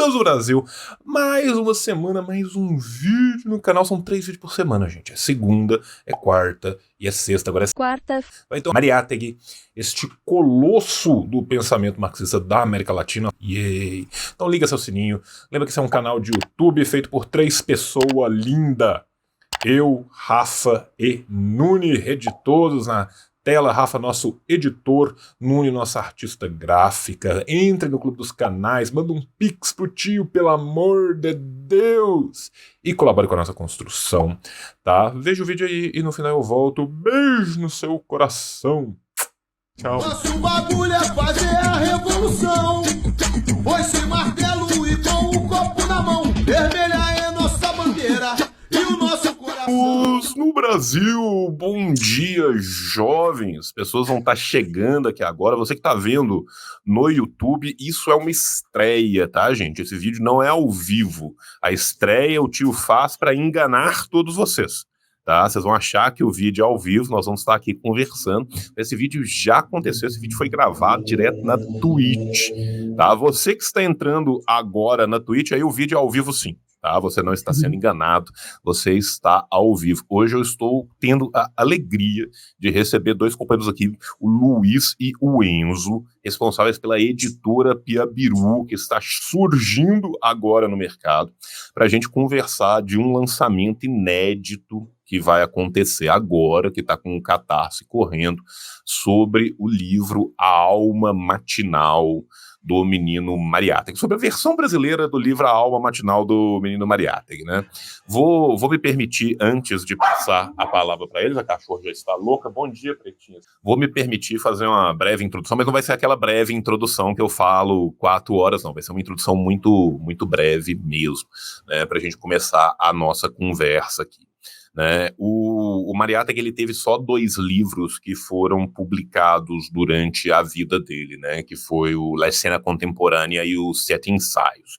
do Brasil. Mais uma semana, mais um vídeo no canal. São 3 vídeos por semana, gente. É segunda, é quarta e é sexta. Agora é quarta. Então, Mariátegui, este colosso do pensamento marxista da América Latina. Yay! Então liga seu sininho. Lembra que esse é um canal de YouTube feito por 3 pessoas lindas. Eu, Rafa e Nuni, rede todos na tela. Rafa, nosso editor, Nuni, nossa artista gráfica. Entre no Clube dos Canais, manda um pix pro tio, pelo amor de Deus, e colabore com a nossa construção, tá? Veja o vídeo aí e no final eu volto. Beijo no seu coração. Tchau. Nosso bagulho é fazer a revolução. Foice, martelo e com o copo na mão. Vermelha é nossa bandeira e o nosso coração. No Brasil, bom dia, jovens. Pessoas vão estar chegando aqui agora. Você que está vendo no YouTube, isso é uma estreia, tá, gente? Esse vídeo não é ao vivo. A estreia o tio faz para enganar todos vocês. Tá? Vocês vão achar que o vídeo é ao vivo, nós vamos estar aqui conversando. Esse vídeo já aconteceu, esse vídeo foi gravado direto na Twitch. Tá? Você que está entrando agora na Twitch, aí o vídeo é ao vivo sim. Tá? Você não está sendo enganado, você está ao vivo. Hoje eu estou tendo a alegria de receber 2 companheiros aqui, o Luiz e o Enzo, responsáveis pela editora Piabiru, que está surgindo agora no mercado, para a gente conversar de um lançamento inédito que vai acontecer agora, que está com o Catarse correndo, sobre o livro A Alma Matinal do Menino Mariátegui, sobre a versão brasileira do livro A Alma Matinal do Menino Mariátegui, né? Vou me permitir, antes de passar a palavra para eles, a cachorra já está louca, bom dia, pretinhas. Vou me permitir fazer uma breve introdução, mas não vai ser aquela breve introdução que eu falo 4 horas, não, vai ser uma introdução muito, muito breve mesmo, né, para a gente começar a nossa conversa aqui. Né? O Mariátegui, ele teve só 2 livros que foram publicados durante a vida dele, né? Que foi o La Cena Contemporânea e os 7 Ensaios.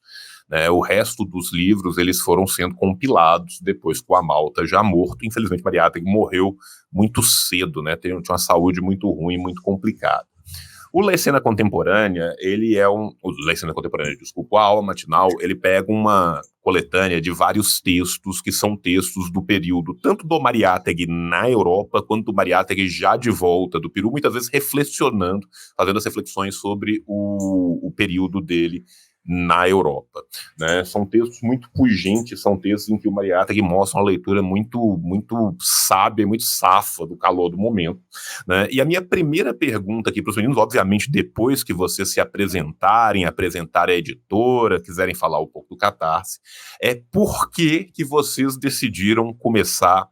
Né? O resto dos livros eles foram sendo compilados depois com a Malta já morto. Infelizmente, Mariátegui morreu muito cedo, né? Tinha uma saúde muito ruim, muito complicada. O La Cena Contemporânea, o A Alma Matinal, ele pega uma coletânea de vários textos que são textos do período, tanto do Mariátegui na Europa, quanto do Mariátegui já de volta do Peru, muitas vezes reflexionando, fazendo as reflexões sobre o período dele na Europa, né? São textos muito pungentes, são textos em que o Mariátegui mostra uma leitura muito, muito sábia, muito safa do calor do momento, né? E a minha primeira pergunta aqui para os meninos, obviamente depois que vocês se apresentarem a editora, quiserem falar um pouco do Catarse, é por que vocês decidiram começar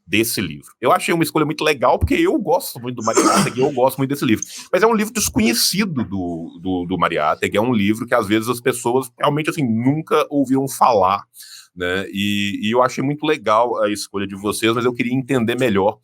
desse livro? Eu achei uma escolha muito legal, porque eu gosto muito do Mariátegui, eu gosto muito desse livro. Mas é um livro desconhecido do Mariátegui, é um livro que às vezes as pessoas realmente assim, nunca ouviram falar, né? E eu achei muito legal a escolha de vocês, mas eu queria entender melhor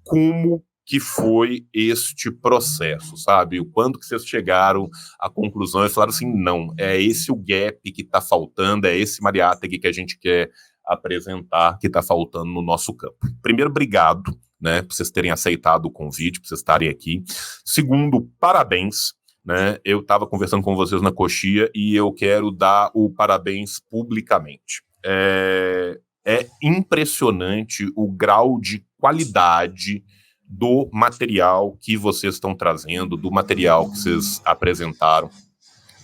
como que foi este processo, sabe? O quando que vocês chegaram à conclusão e falaram assim, não, é esse o gap que está faltando, é esse Mariátegui que a gente quer apresentar, que está faltando no nosso campo. Primeiro, obrigado, né, por vocês terem aceitado o convite, por vocês estarem aqui. Segundo, parabéns, né, eu estava conversando com vocês na coxia e eu quero dar o parabéns publicamente. É impressionante o grau de qualidade do material que vocês estão trazendo, do material que vocês apresentaram.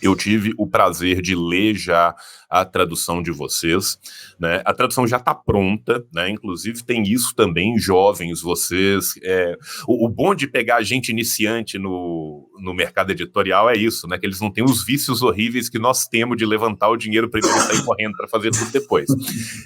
Eu tive o prazer de ler já a tradução de vocês, né? A tradução já está pronta, né? Inclusive tem isso também, jovens, vocês... O bom de pegar gente iniciante no mercado editorial é isso, né? Que eles não têm os vícios horríveis que nós temos de levantar o dinheiro primeiro e sair correndo para fazer tudo depois.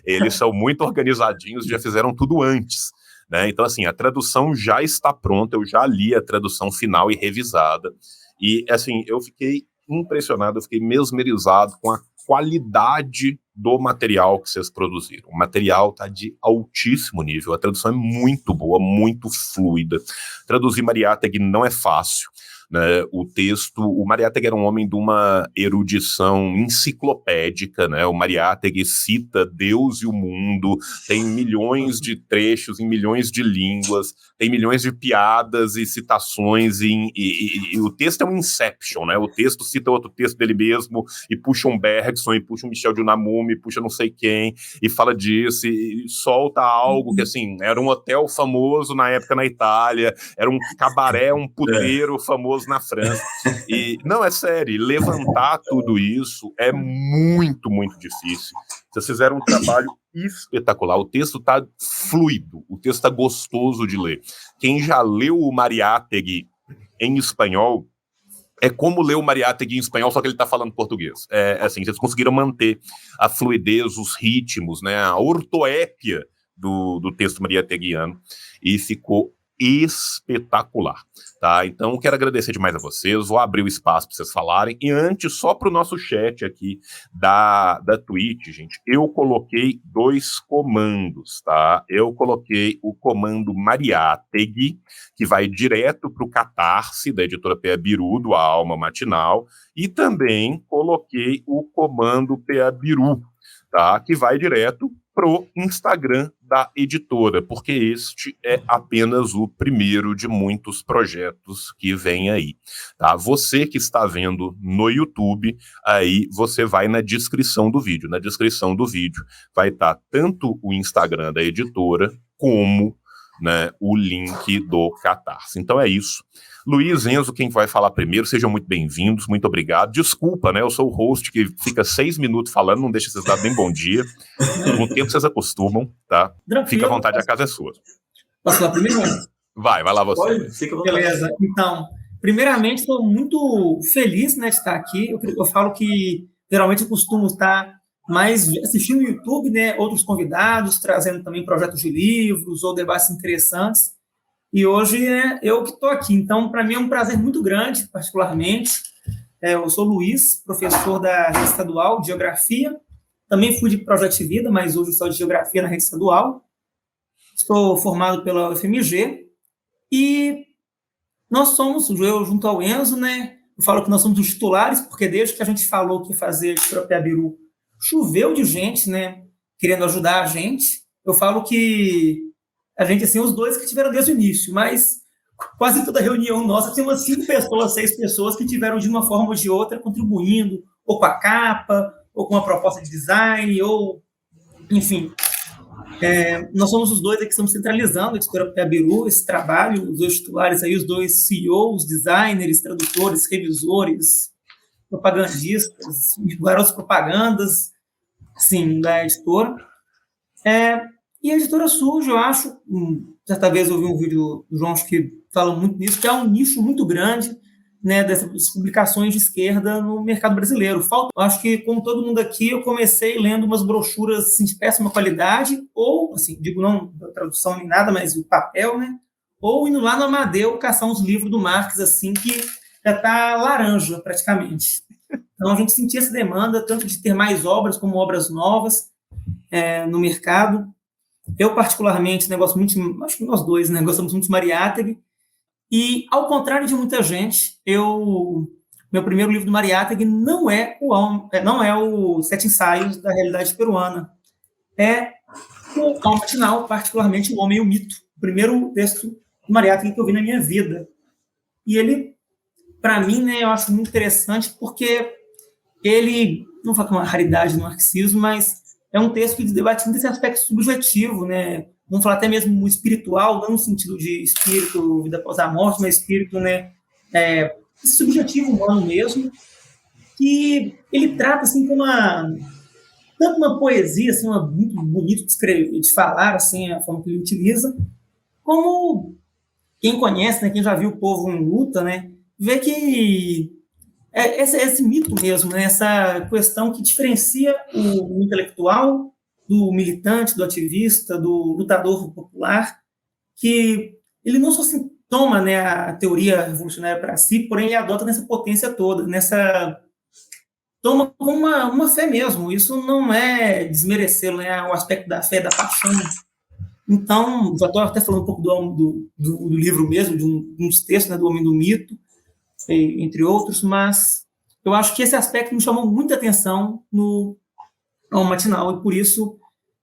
Eles são muito organizadinhos, já fizeram tudo antes. Né? Então, assim, a tradução já está pronta, eu já li a tradução final e revisada. E, assim, eu fiquei impressionado, eu fiquei mesmerizado com a qualidade do material que vocês produziram. O material está de altíssimo nível, a tradução é muito boa, muito fluida. Traduzir Mariátegui não é fácil, né? O Mariátegui era um homem de uma erudição enciclopédica, né? O Mariátegui cita Deus e o mundo, tem milhões de trechos em milhões de línguas, tem milhões de piadas e citações, e o texto é um Inception, né? O texto cita outro texto dele mesmo, e puxa um Bergson, e puxa um Michel de Unamuno, e puxa não sei quem, e fala disso, e solta algo que, assim, era um hotel famoso na época na Itália, era um cabaré, um puteiro famoso na França. E, não, é sério, levantar tudo isso é muito, muito difícil. Vocês fizeram um trabalho espetacular, o texto está fluido, o texto está gostoso de ler. Quem já leu o Mariátegui em espanhol, é como ler o Mariátegui em espanhol, só que ele está falando português. É assim, vocês conseguiram manter a fluidez, os ritmos, né, a ortoépia do texto mariáteguiano, e ficou espetacular, tá? Então, quero agradecer demais a vocês, vou abrir o espaço para vocês falarem, e antes, só para o nosso chat aqui da Twitch, gente, eu coloquei 2 comandos, tá? Eu coloquei o comando Mariátegui, que vai direto para o Catarse, da editora PA Biru, do A Alma Matinal, e também coloquei o comando PA Biru, tá? Que vai direto pro Instagram da editora, porque este é apenas o primeiro de muitos projetos que vem aí, tá? Você que está vendo no YouTube, aí você vai na descrição do vídeo. Na descrição do vídeo vai estar tanto o Instagram da editora como, né, o link do Catarse. Então é isso. Luiz, Enzo, quem vai falar primeiro, sejam muito bem-vindos, muito obrigado. Desculpa, né, eu sou o host que fica 6 minutos falando, não deixa vocês dar bem bom dia. Com o tempo vocês acostumam, tá? Tranquilo. Fica à vontade, a casa é sua. Posso falar primeiro? Vai lá você. Pode? Fica à vontade. Beleza, então, primeiramente, estou muito feliz, né, de estar aqui. Eu falo que, geralmente, eu costumo estar mais assistindo no YouTube, né, outros convidados, trazendo também projetos de livros ou debates interessantes. E hoje é eu que estou aqui. Então, para mim é um prazer muito grande, particularmente. Eu sou Luiz, professor da rede estadual de Geografia. Também fui de Projeto de Vida, mas hoje sou de Geografia na rede estadual. Estou formado pela UFMG. E nós somos, eu junto ao Enzo, né? Eu falo que nós somos os titulares, porque desde que a gente falou que ia fazer a PA Biru, choveu de gente, né? Querendo ajudar a gente. Eu falo que a gente, assim, os dois que tiveram desde o início, mas quase toda reunião nossa tem umas 5 pessoas, 6 pessoas que tiveram de uma forma ou de outra contribuindo, ou com a capa, ou com uma proposta de design, ou, enfim. Nós somos os dois que estamos centralizando a editora PA Biru, esse trabalho, os 2 titulares aí, os 2 CEOs, designers, tradutores, revisores, propagandistas, garotos propagandas, assim, da editora. E a editora surge, eu acho, certa vez eu vi um vídeo do João que fala muito nisso, que é um nicho muito grande, né, dessas publicações de esquerda no mercado brasileiro. Eu acho que, como todo mundo aqui, eu comecei lendo umas brochuras assim, de péssima qualidade, ou, assim, digo não da tradução nem nada, mas o papel, né, ou indo lá no Amadeu caçar uns livros do Marx, assim, que já está laranja, praticamente. Então, a gente sentia essa demanda, tanto de ter mais obras como obras novas no mercado. Eu, particularmente, né, gosto muito, acho que nós dois, né, gostamos muito de Mariátegui, e, ao contrário de muita gente, meu primeiro livro do Mariátegui não é o 7 Ensaios da Realidade Peruana, é o Alma Matinal, particularmente O Homem e o Mito, o primeiro texto do Mariátegui que eu vi na minha vida. E ele, para mim, né, eu acho muito interessante, porque ele, não vou falar que é uma raridade no marxismo, mas é um texto que debate muito esse aspecto subjetivo, né? Vamos falar até mesmo espiritual, não no sentido de espírito, vida após a morte, mas espírito, né? Subjetivo humano mesmo, que ele trata assim com tanto uma poesia, assim, muito bonito de falar, assim, a forma que ele utiliza, como quem conhece, né? Quem já viu o Povo em Luta, né? Vê que esse mito mesmo, né? Essa questão que diferencia o intelectual do militante, do ativista, do lutador popular, que ele não só se toma, né, a teoria revolucionária para si, porém ele adota nessa potência toda, toma como uma fé mesmo. Isso não é desmerecê-lo, né, o aspecto da fé, da paixão. Então, já estou até falando um pouco do livro mesmo, de um dos textos, né, do Homem do Mito. entre outros, mas eu acho que esse aspecto me chamou muita atenção no Matinal, e por isso,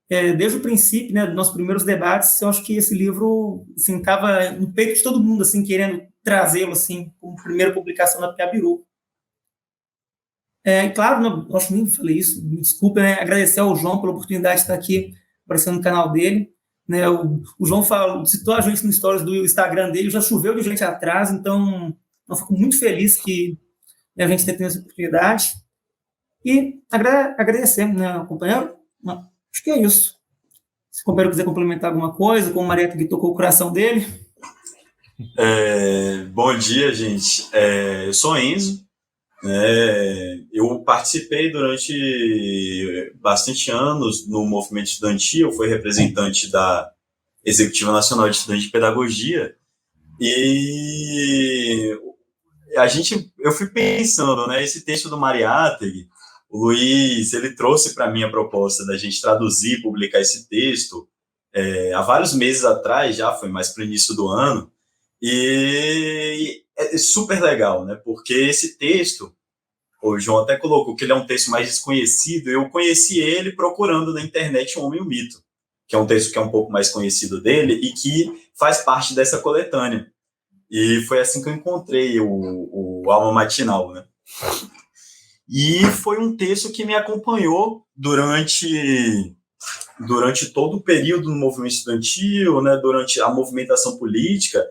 desde o princípio, né, dos nossos primeiros debates, eu acho que esse livro estava assim, no peito de todo mundo, assim, querendo trazê-lo assim, como primeira publicação da Piabiru. E claro, não, acho que nem falei isso, me desculpa, né, agradecer ao João pela oportunidade de estar aqui aparecendo no canal dele. Né, o João citou a gente no stories do Instagram dele, já choveu de gente atrás, então eu fico muito feliz que a gente tenha essa oportunidade. E agradecer, né, companheiro? Acho que é isso. Se o companheiro quiser complementar alguma coisa, como o Marieta que tocou o coração dele. Bom dia, gente. Eu sou Enzo. Eu participei durante bastante anos no movimento estudantil, fui representante da Executiva Nacional de Estudantes de Pedagogia, e eu fui pensando, né, esse texto do Mariátegui, o Luiz, ele trouxe para mim a proposta da gente traduzir, publicar esse texto há vários meses atrás, já foi mais para o início do ano, e é super legal, né, porque esse texto, o João até colocou que ele é um texto mais desconhecido, eu conheci ele procurando na internet O Homem e o Mito, que é um texto que é um pouco mais conhecido dele e que faz parte dessa coletânea. E foi assim que eu encontrei o Alma Matinal, né? E foi um texto que me acompanhou durante todo o período do movimento estudantil, né, durante a movimentação política,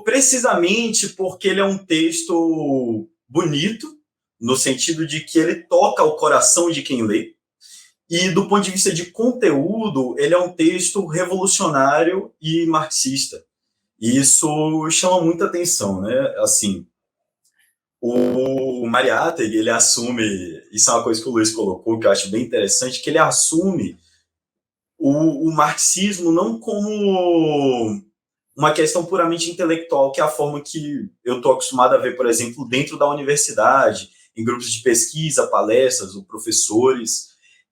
precisamente porque ele é um texto bonito, no sentido de que ele toca o coração de quem lê, e do ponto de vista de conteúdo, ele é um texto revolucionário e marxista. E isso chama muita atenção, né? Assim, o Mariátegui, ele assume, isso é uma coisa que o Luiz colocou, que eu acho bem interessante, que ele assume o marxismo não como uma questão puramente intelectual, que é a forma que eu estou acostumado a ver, por exemplo, dentro da universidade, em grupos de pesquisa, palestras, ou professores.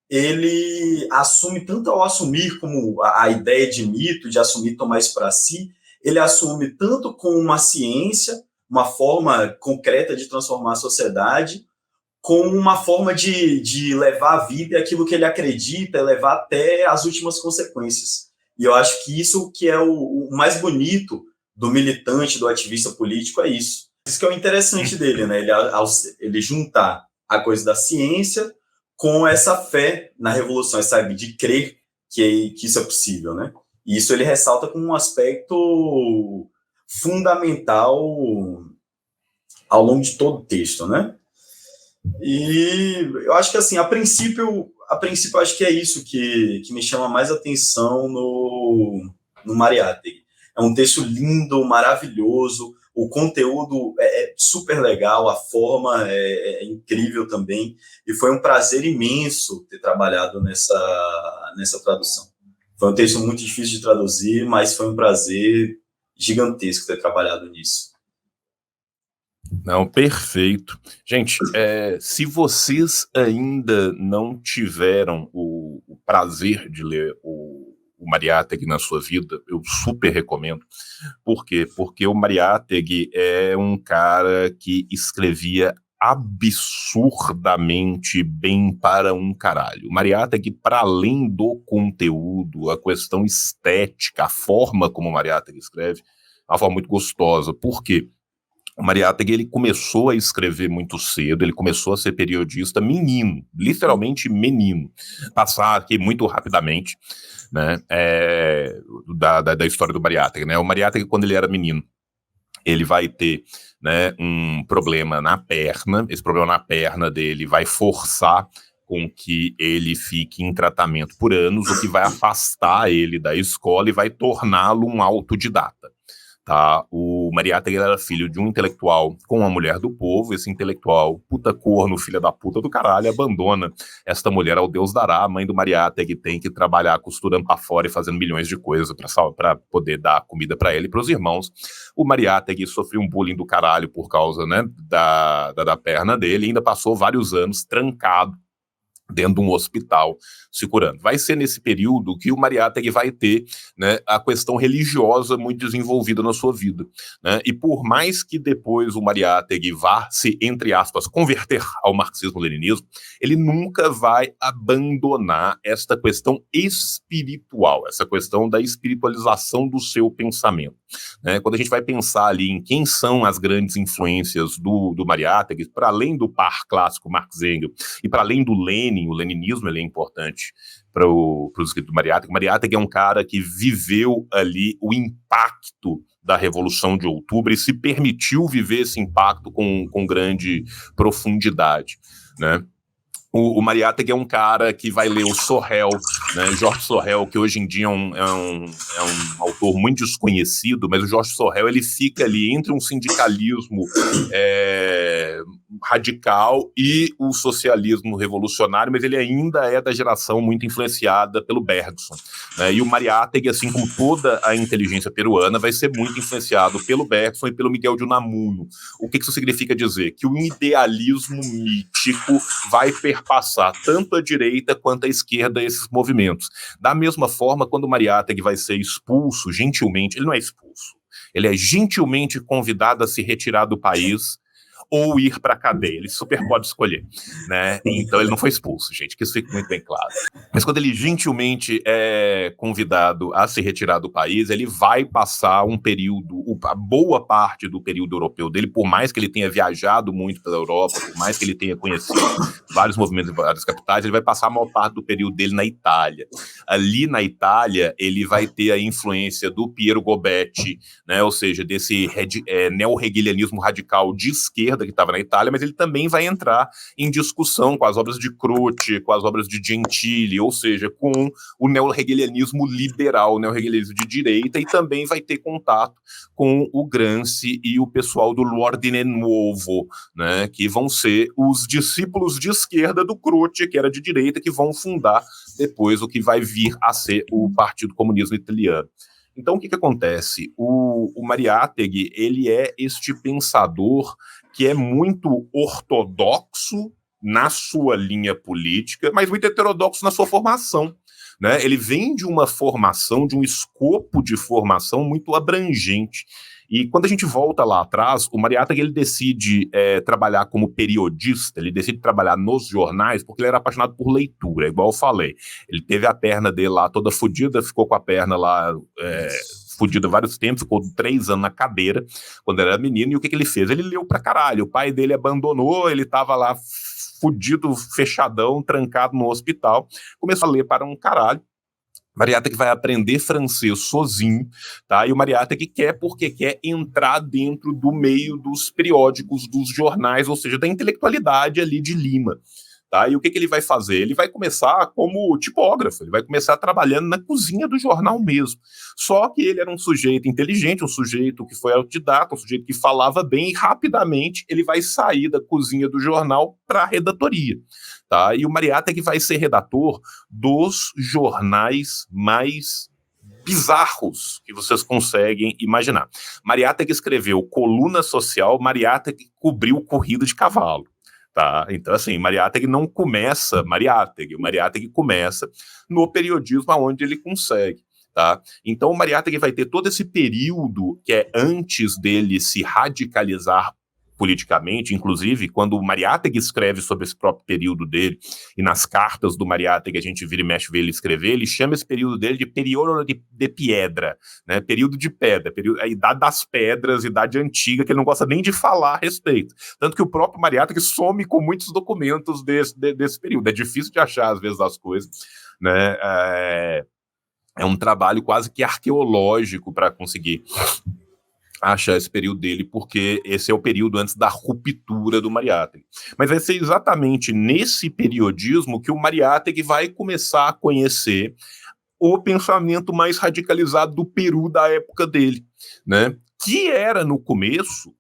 Ele assume, tanto ao assumir como a ideia de mito, de assumir, tomar isso para si, ele assume tanto como uma ciência, uma forma concreta de transformar a sociedade, como uma forma de levar a vida e aquilo que ele acredita, levar até as últimas consequências. E eu acho que isso que é o mais bonito do militante, do ativista político, é isso. Isso que é o interessante dele, né? Ele juntar a coisa da ciência com essa fé na revolução, sabe, de crer que isso é possível, né? E isso ele ressalta como um aspecto fundamental ao longo de todo o texto, né? E eu acho que, assim, a princípio acho que é isso que me chama mais atenção no Mariátegui. É um texto lindo, maravilhoso, o conteúdo é super legal, a forma é incrível também, e foi um prazer imenso ter trabalhado nessa tradução. Foi um texto muito difícil de traduzir, mas foi um prazer gigantesco ter trabalhado nisso. Não, perfeito. Gente, se vocês ainda não tiveram o prazer de ler o Mariátegui na sua vida, eu super recomendo. Por quê? Porque o Mariátegui é um cara que escrevia absurdamente bem para um caralho. O Mariátegui, para além do conteúdo, a questão estética, a forma como o Mariátegui escreve, é uma forma muito gostosa. Por quê? O Mariátegui, ele começou a escrever muito cedo, ele começou a ser periodista menino, literalmente menino. Passar aqui muito rapidamente, né, da história do Mariátegui, né? O Mariátegui, quando ele era menino, ele vai ter, né, um problema na perna, esse problema na perna dele vai forçar com que ele fique em tratamento por anos, o que vai afastar ele da escola e vai torná-lo um autodidata. Tá? O Mariátegui era filho de um intelectual com uma mulher do povo. Esse intelectual, puta corno, filha da puta do caralho, abandona esta mulher ao Deus dará. A mãe do Mariátegui tem que trabalhar costurando pra fora e fazendo milhões de coisas para poder dar comida para ele e pros irmãos. O Mariátegui sofreu um bullying do caralho por causa, né, da perna dele, e ainda passou vários anos trancado dentro de um hospital se curando. Vai ser nesse período que o Mariátegui vai ter, né, a questão religiosa muito desenvolvida na sua vida, né, e por mais que depois o Mariátegui vá se, entre aspas, converter ao marxismo-leninismo, ele nunca vai abandonar esta questão espiritual, essa questão da espiritualização do seu pensamento, né. Quando a gente vai pensar ali em quem são as grandes influências do Mariátegui, para além do par clássico Marx-Engels e para além do Lenin, o leninismo ele é importante para os escritos do Mariátegui. Mariátegui é um cara que viveu ali o impacto da Revolução de Outubro e se permitiu viver esse impacto com grande profundidade, né? O Mariátegui é um cara que vai ler o Sorel, né? Jorge Sorel, que hoje em dia é um autor muito desconhecido, mas o Jorge Sorel ele fica ali entre um sindicalismo radical e o socialismo revolucionário, mas ele ainda é da geração muito influenciada pelo Bergson, né? E o Mariátegui, assim como toda a inteligência peruana, vai ser muito influenciado pelo Bergson e pelo Miguel de Unamuno. O que isso significa dizer? Que o idealismo mítico vai perpassar tanto a direita quanto a esquerda esses movimentos. Da mesma forma, quando o Mariátegui vai ser expulso, gentilmente, ele não é expulso, ele é gentilmente convidado a se retirar do país ou ir para a cadeia, ele super pode escolher, né? Então ele não foi expulso, gente, que isso fique muito bem claro. Mas quando ele gentilmente é convidado a se retirar do país, ele vai passar um período, a boa parte do período europeu dele, por mais que ele tenha viajado muito pela Europa, por mais que ele tenha conhecido vários movimentos em várias capitais, ele vai passar a maior parte do período dele na Itália. Ali na Itália, ele vai ter a influência do Piero Gobetti, né? Ou seja, desse neo-hegelianismo radical de esquerda que estava na Itália, mas ele também vai entrar em discussão com as obras de Croce, com as obras de Gentili, ou seja, com o neo-hegelianismo liberal, o neo-hegelianismo de direita, e também vai ter contato com o Gramsci e o pessoal do L'Ordine Nuovo, né, que vão ser os discípulos de esquerda do Croce, que era de direita, que vão fundar depois o que vai vir a ser o Partido Comunista Italiano. Então, o que acontece? O Mariátegui, ele é este pensador que é muito ortodoxo na sua linha política, mas muito heterodoxo na sua formação, né? Ele vem de uma formação, de um escopo de formação muito abrangente. E quando a gente volta lá atrás, o Mariátegui ele decide trabalhar como periodista, ele decide trabalhar nos jornais porque ele era apaixonado por leitura, igual eu falei. Ele teve a perna dele lá toda fodida, ficou com a perna lá fudida vários tempos, ficou 3 anos na cadeira quando era menino, e o que ele fez? Ele leu pra caralho, o pai dele abandonou, ele tava lá fudido, fechadão, trancado no hospital, começou a ler para um caralho. Mariátegui vai aprender francês sozinho, tá? E o Mariátegui quer porque quer entrar dentro do meio dos periódicos, dos jornais, ou seja, da intelectualidade ali de Lima, tá? E o que ele vai fazer? Ele vai começar como tipógrafo, ele vai começar trabalhando na cozinha do jornal mesmo. Só que ele era um sujeito inteligente, um sujeito que foi autodidata, um sujeito que falava bem, e rapidamente ele vai sair da cozinha do jornal para a redatoria. Tá? E o Mariátegui vai ser redator dos jornais mais bizarros que vocês conseguem imaginar. Mariátegui escreveu Coluna Social, Mariátegui cobriu corrida de cavalo. Tá? Então, assim, o Mariátegui começa no periodismo onde ele consegue. Tá? Então, o Mariátegui vai ter todo esse período que é antes dele se radicalizar politicamente, inclusive, quando o Mariátegui escreve sobre esse próprio período dele, e nas cartas do Mariátegui a gente vira e mexe ver ele escrever, ele chama esse período dele de período de piedra, né? Período de pedra, a idade das pedras, idade antiga, que ele não gosta nem de falar a respeito. Tanto que o próprio Mariátegui some com muitos documentos desse período. É difícil de achar, às vezes, as coisas, né? É um trabalho quase que arqueológico para conseguir achar esse período dele, porque esse é o período antes da ruptura do Mariátegui. Mas vai ser exatamente nesse periodismo que o Mariátegui vai começar a conhecer o pensamento mais radicalizado do Peru da época dele, né? Que era, no começo,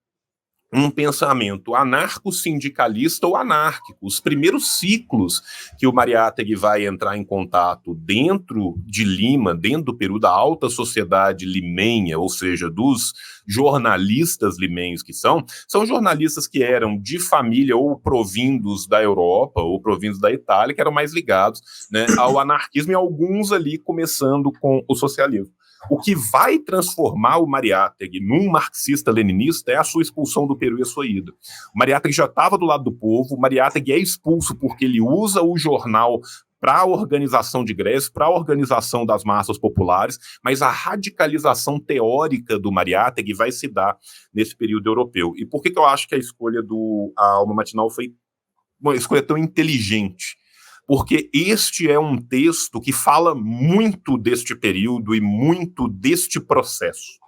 um pensamento anarco-sindicalista ou anárquico. Os primeiros ciclos que o Mariátegui vai entrar em contato dentro de Lima, dentro do Peru, da alta sociedade limenha, ou seja, dos jornalistas limenhos que são jornalistas que eram de família ou provindos da Europa ou provindos da Itália, que eram mais ligados, né, ao anarquismo, e alguns ali começando com o socialismo. O que vai transformar o Mariátegui num marxista-leninista é a sua expulsão do Peru e a sua ida. O Mariátegui já estava do lado do povo, o Mariátegui é expulso porque ele usa o jornal para a organização de greves, para a organização das massas populares, mas a radicalização teórica do Mariátegui vai se dar nesse período europeu. E por que eu acho que a escolha A Alma Matinal foi uma escolha tão inteligente? Porque este é um texto que fala muito deste período e muito deste processo.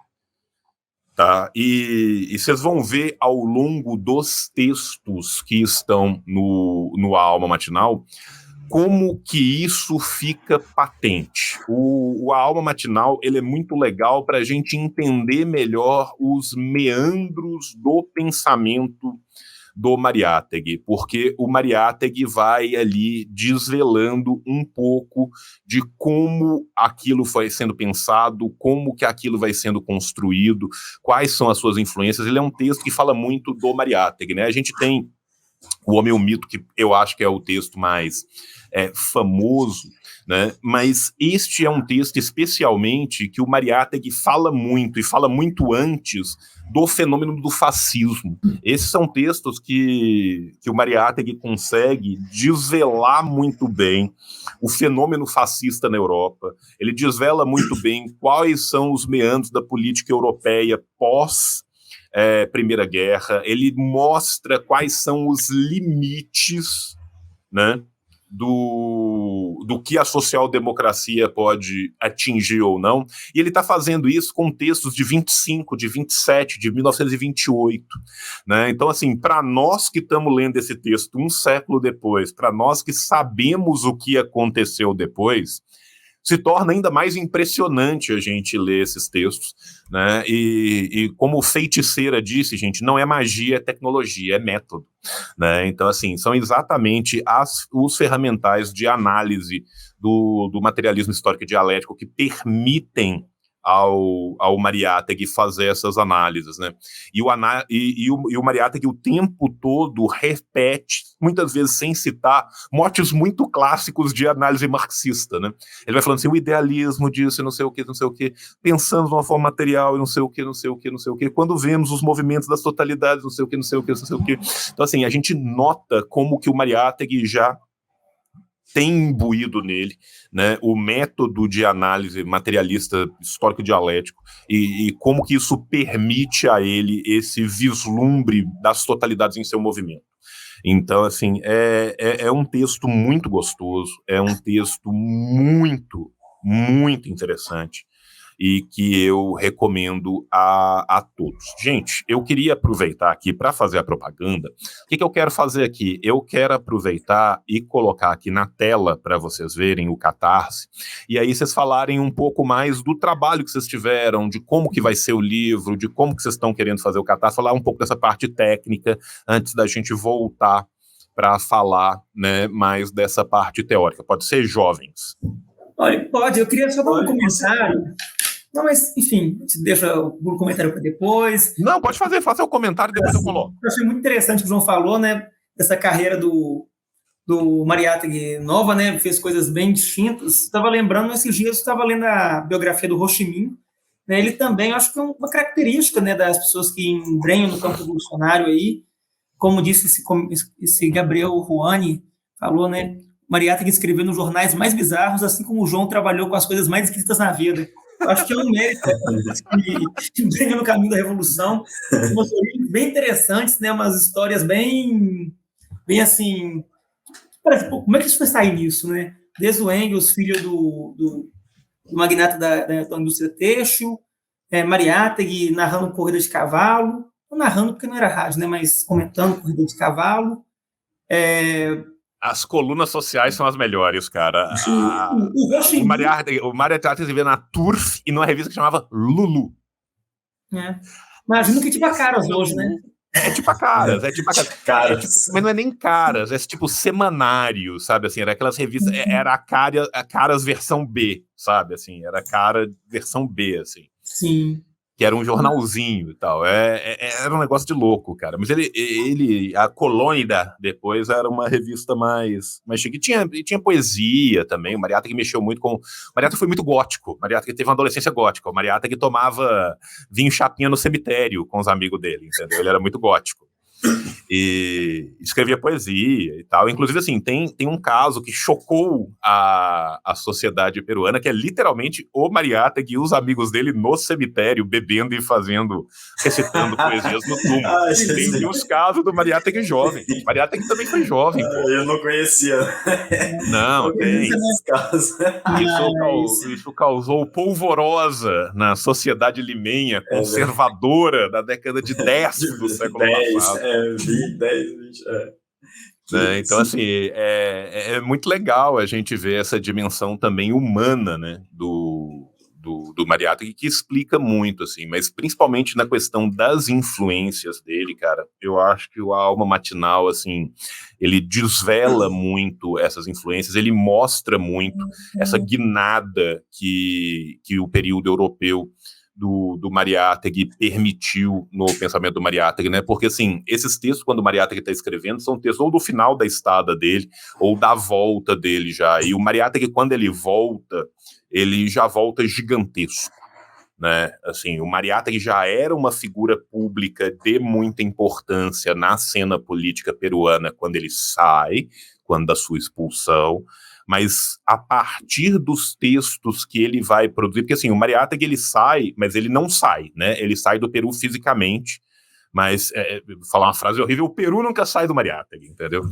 Tá? E vocês vão ver ao longo dos textos que estão no A Alma Matinal como que isso fica patente. A Alma Matinal ele é muito legal para a gente entender melhor os meandros do pensamento do Mariátegui, porque o Mariátegui vai ali desvelando um pouco de como aquilo foi sendo pensado, como que aquilo vai sendo construído, quais são as suas influências. Ele é um texto que fala muito do Mariátegui, né? A gente tem O Homem e o Mito, que eu acho que é o texto mais famoso, né? Mas este é um texto especialmente que o Mariátegui fala muito, e fala muito antes do fenômeno do fascismo. Esses são textos que o Mariátegui consegue desvelar muito bem o fenômeno fascista na Europa. Ele desvela muito bem quais são os meandros da política europeia pós Primeira Guerra. Ele mostra quais são os limites, né, do que a social-democracia pode atingir ou não, e ele está fazendo isso com textos de 25, de 27, de 1928, né? Então, assim, para nós que estamos lendo esse texto um século depois, para nós que sabemos o que aconteceu depois, se torna ainda mais impressionante a gente ler esses textos, né? E como Feiticeira disse, gente, não é magia, é tecnologia, é método, né? Então, assim, são exatamente os ferramentais de análise do materialismo histórico e dialético que permitem ao Mariátegui fazer essas análises, né? E o Mariátegui o tempo todo repete, muitas vezes sem citar, motes muito clássicos de análise marxista, né? Ele vai falando assim, o idealismo disso e não sei o que, pensando de uma forma material e não sei o que, quando vemos os movimentos das totalidades, não sei o que. Então, assim, a gente nota como que o Mariátegui já tem imbuído nele, né, o método de análise materialista histórico-dialético e como que isso permite a ele esse vislumbre das totalidades em seu movimento. Então, assim, é um texto muito gostoso, é um texto muito, muito interessante e que eu recomendo a todos. Gente, eu queria aproveitar aqui para fazer a propaganda. O que eu quero fazer aqui? Eu quero aproveitar e colocar aqui na tela para vocês verem o Catarse, e aí vocês falarem um pouco mais do trabalho que vocês tiveram, de como que vai ser o livro, de como que vocês estão querendo fazer o Catarse, falar um pouco dessa parte técnica, antes da gente voltar para falar, né, mais dessa parte teórica. Pode ser, jovens? Olha, pode. Eu queria só dar um comentário. Não, mas, enfim, deixa o comentário para depois. Não, pode faça o comentário e depois eu coloco. Eu achei muito interessante o que o João falou, né, dessa carreira do Mariátegui nova, né, fez coisas bem distintas. Estava lembrando, esses dias, estava lendo a biografia do Ho Chi Minh, né, ele também, acho que é uma característica, né, das pessoas que embrenham no campo revolucionário aí, como disse esse Gabriel Rouhani, falou, né, Mariátegui escreveu nos jornais mais bizarros, assim como o João trabalhou com as coisas mais esquisitas na vida. Acho que é um mérito que vem no caminho da revolução. Umas origens bem interessantes, né? Umas histórias bem assim. Como é que isso foi sair nisso, né? Desde o Engels, filho do magnata da indústria têxtil, Mariátegui narrando corrida de cavalo, não narrando porque não era rádio, né? Mas comentando corrida de cavalo. As colunas sociais são as melhores, cara. O Mariátegui escrevia na Turf e numa revista que chamava Lulu. Imagino que tive caras hoje, né? É tipo a Caras, mas não é nem Caras, é tipo semanário, sabe, assim, era aquelas revistas, era a Caras versão B, sabe, assim, era a Cara versão B, assim. Sim. Que era um jornalzinho e tal, era um negócio de louco, cara, mas a Colônia, depois, era uma revista mais chique, tinha poesia também, o Mariátegui mexeu muito com, o Mariátegui foi muito gótico, o Mariátegui teve uma adolescência gótica, o Mariátegui tomava vinho chapinha no cemitério com os amigos dele, entendeu, ele era muito gótico. E escrevia poesia e tal. Inclusive, assim, tem um caso que chocou a sociedade peruana, que é literalmente o Mariátegui e os amigos dele no cemitério, bebendo e recitando poesias no túmulo. Tem os casos do Mariátegui jovem. O Mariátegui também foi jovem, pô. Eu não conhecia. Não, tem. Esses casos. Isso causou polvorosa na sociedade limenha conservadora da década de 10 do século passado. 10, 20, então, assim, é muito legal a gente ver essa dimensão também humana, né, do Mariátegui, que explica muito, assim, mas principalmente na questão das influências dele, cara, eu acho que o A Alma Matinal, assim, ele desvela muito essas influências, ele mostra muito essa guinada que o período europeu do Mariátegui permitiu no pensamento do Mariátegui, né? Porque, assim, esses textos, quando o Mariátegui está escrevendo, são textos ou do final da estada dele, ou da volta dele já. E o Mariátegui, quando ele já volta gigantesco, né? Assim, o Mariátegui já era uma figura pública de muita importância na cena política peruana quando ele sai, quando da sua expulsão, mas a partir dos textos que ele vai produzir, porque assim, o Mariátegui ele sai, mas ele não sai, né? Ele sai do Peru fisicamente, mas, falar uma frase horrível, o Peru nunca sai do Mariátegui, entendeu?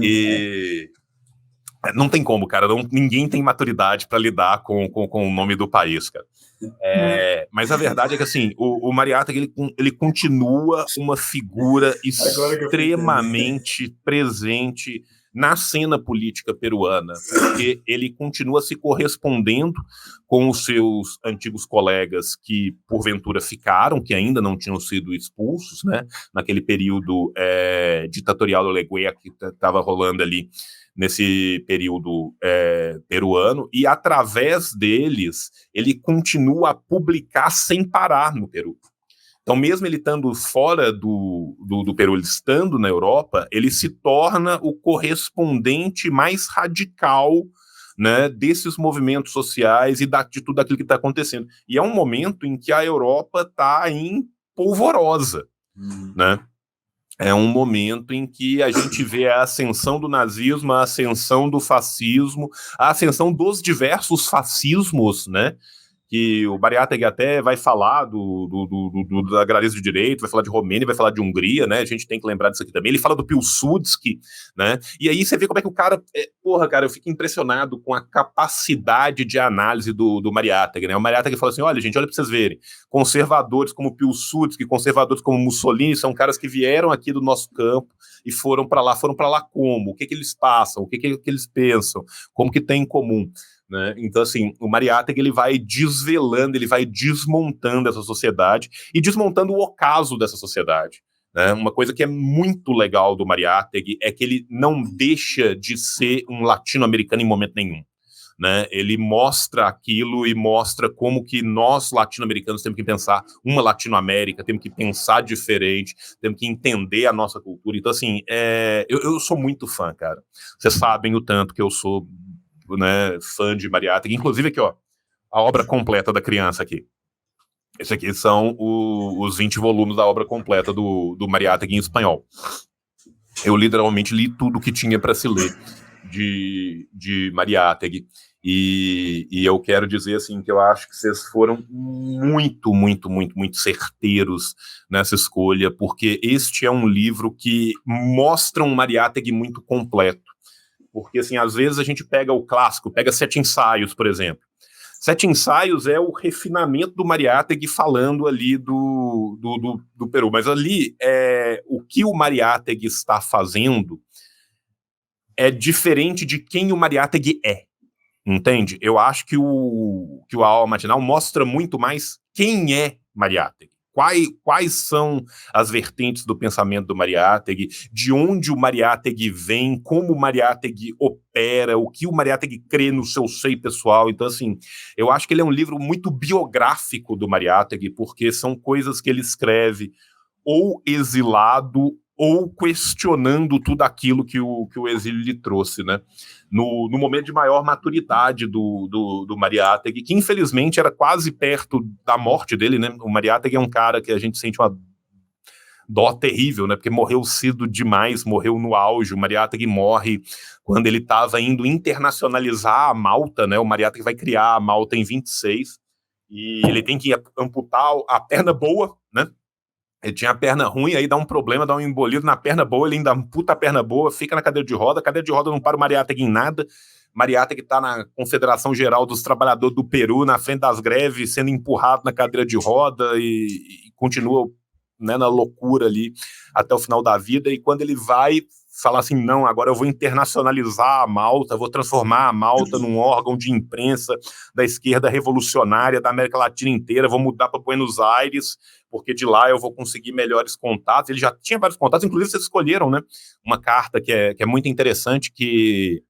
E não tem como, cara, ninguém tem maturidade para lidar com o nome do país, cara. Mas a verdade é que, assim, o Mariátegui, ele continua uma figura extremamente presente na cena política peruana, porque ele continua se correspondendo com os seus antigos colegas que, porventura, ficaram, que ainda não tinham sido expulsos, né, naquele período ditatorial do Leguía que estava rolando ali nesse período peruano, e através deles, ele continua a publicar sem parar no Peru. Então, mesmo ele estando fora do Peru, ele estando na Europa, ele se torna o correspondente mais radical, né, desses movimentos sociais e de tudo aquilo que está acontecendo. E é um momento em que a Europa está em polvorosa, né? É um momento em que a gente vê a ascensão do nazismo, a ascensão do fascismo, a ascensão dos diversos fascismos, né? Que o Mariátegui até vai falar da Agrarista de Direito, vai falar de Romênia, vai falar de Hungria, né? A gente tem que lembrar disso aqui também. Ele fala do Pilsudski, né? E aí você vê como é que o cara... cara, eu fico impressionado com a capacidade de análise do Mariátegui, né? O Mariátegui fala assim, olha, gente, olha pra vocês verem, conservadores como Pilsudski, conservadores como Mussolini, são caras que vieram aqui do nosso campo e foram para lá como? O que eles passam? O que eles pensam? Como que tem em comum? Né? Então, assim, o Mariátegui ele vai desvelando, ele vai desmontando essa sociedade e desmontando o ocaso dessa sociedade. Né? Uma coisa que é muito legal do Mariátegui é que ele não deixa de ser um latino-americano em momento nenhum. Né? Ele mostra aquilo e mostra como que nós, latino-americanos, temos que pensar uma Latinoamérica, temos que pensar diferente, temos que entender a nossa cultura. Então, assim, eu sou muito fã, cara. Vocês sabem o tanto que eu sou, né, fã de Mariátegui, inclusive aqui, ó, a obra completa da criança aqui. Esse aqui são os 20 volumes da obra completa do Mariátegui em espanhol. Eu literalmente li tudo que tinha para se ler de Mariátegui. E eu quero dizer assim que eu acho que vocês foram muito, muito, muito, muito certeiros nessa escolha, porque este é um livro que mostra um Mariátegui muito completo. Porque, assim, às vezes a gente pega o clássico, pega Sete Ensaios, por exemplo. Sete Ensaios é o refinamento do Mariátegui falando ali do Peru. Mas ali, o que o Mariátegui está fazendo é diferente de quem o Mariátegui é. Entende? Eu acho que o A Alma Matinal mostra muito mais quem é Mariátegui. quais são as vertentes do pensamento do Mariátegui, de onde o Mariátegui vem, como o Mariátegui opera, o que o Mariátegui crê no seu seio pessoal. Então, assim, eu acho que ele é um livro muito biográfico do Mariátegui, porque são coisas que ele escreve ou exilado ou questionando tudo aquilo que o exílio lhe trouxe, né? No momento de maior maturidade do Mariátegui, que infelizmente era quase perto da morte dele, né? O Mariátegui é um cara que a gente sente uma dó terrível, né? Porque morreu cedo demais, morreu no auge. O Mariátegui morre quando ele estava indo internacionalizar a Malta, né? O Mariátegui vai criar a Malta em 26 e ele tem que amputar a perna boa, né? Ele tinha a perna ruim, aí dá um problema, dá um embolido na perna boa, ele ainda amputa a perna boa, fica na cadeira de roda não para o Mariátegui em nada. Mariátegui está na Confederação Geral dos Trabalhadores do Peru, na frente das greves, sendo empurrado na cadeira de roda e continua, né, na loucura ali até o final da vida. E quando ele vai falar assim, não, agora eu vou internacionalizar a Malta, vou transformar a Malta num órgão de imprensa da esquerda revolucionária da América Latina inteira, vou mudar para Buenos Aires, porque de lá eu vou conseguir melhores contatos. Ele já tinha vários contatos, inclusive vocês escolheram, né, uma carta que é muito interessante, que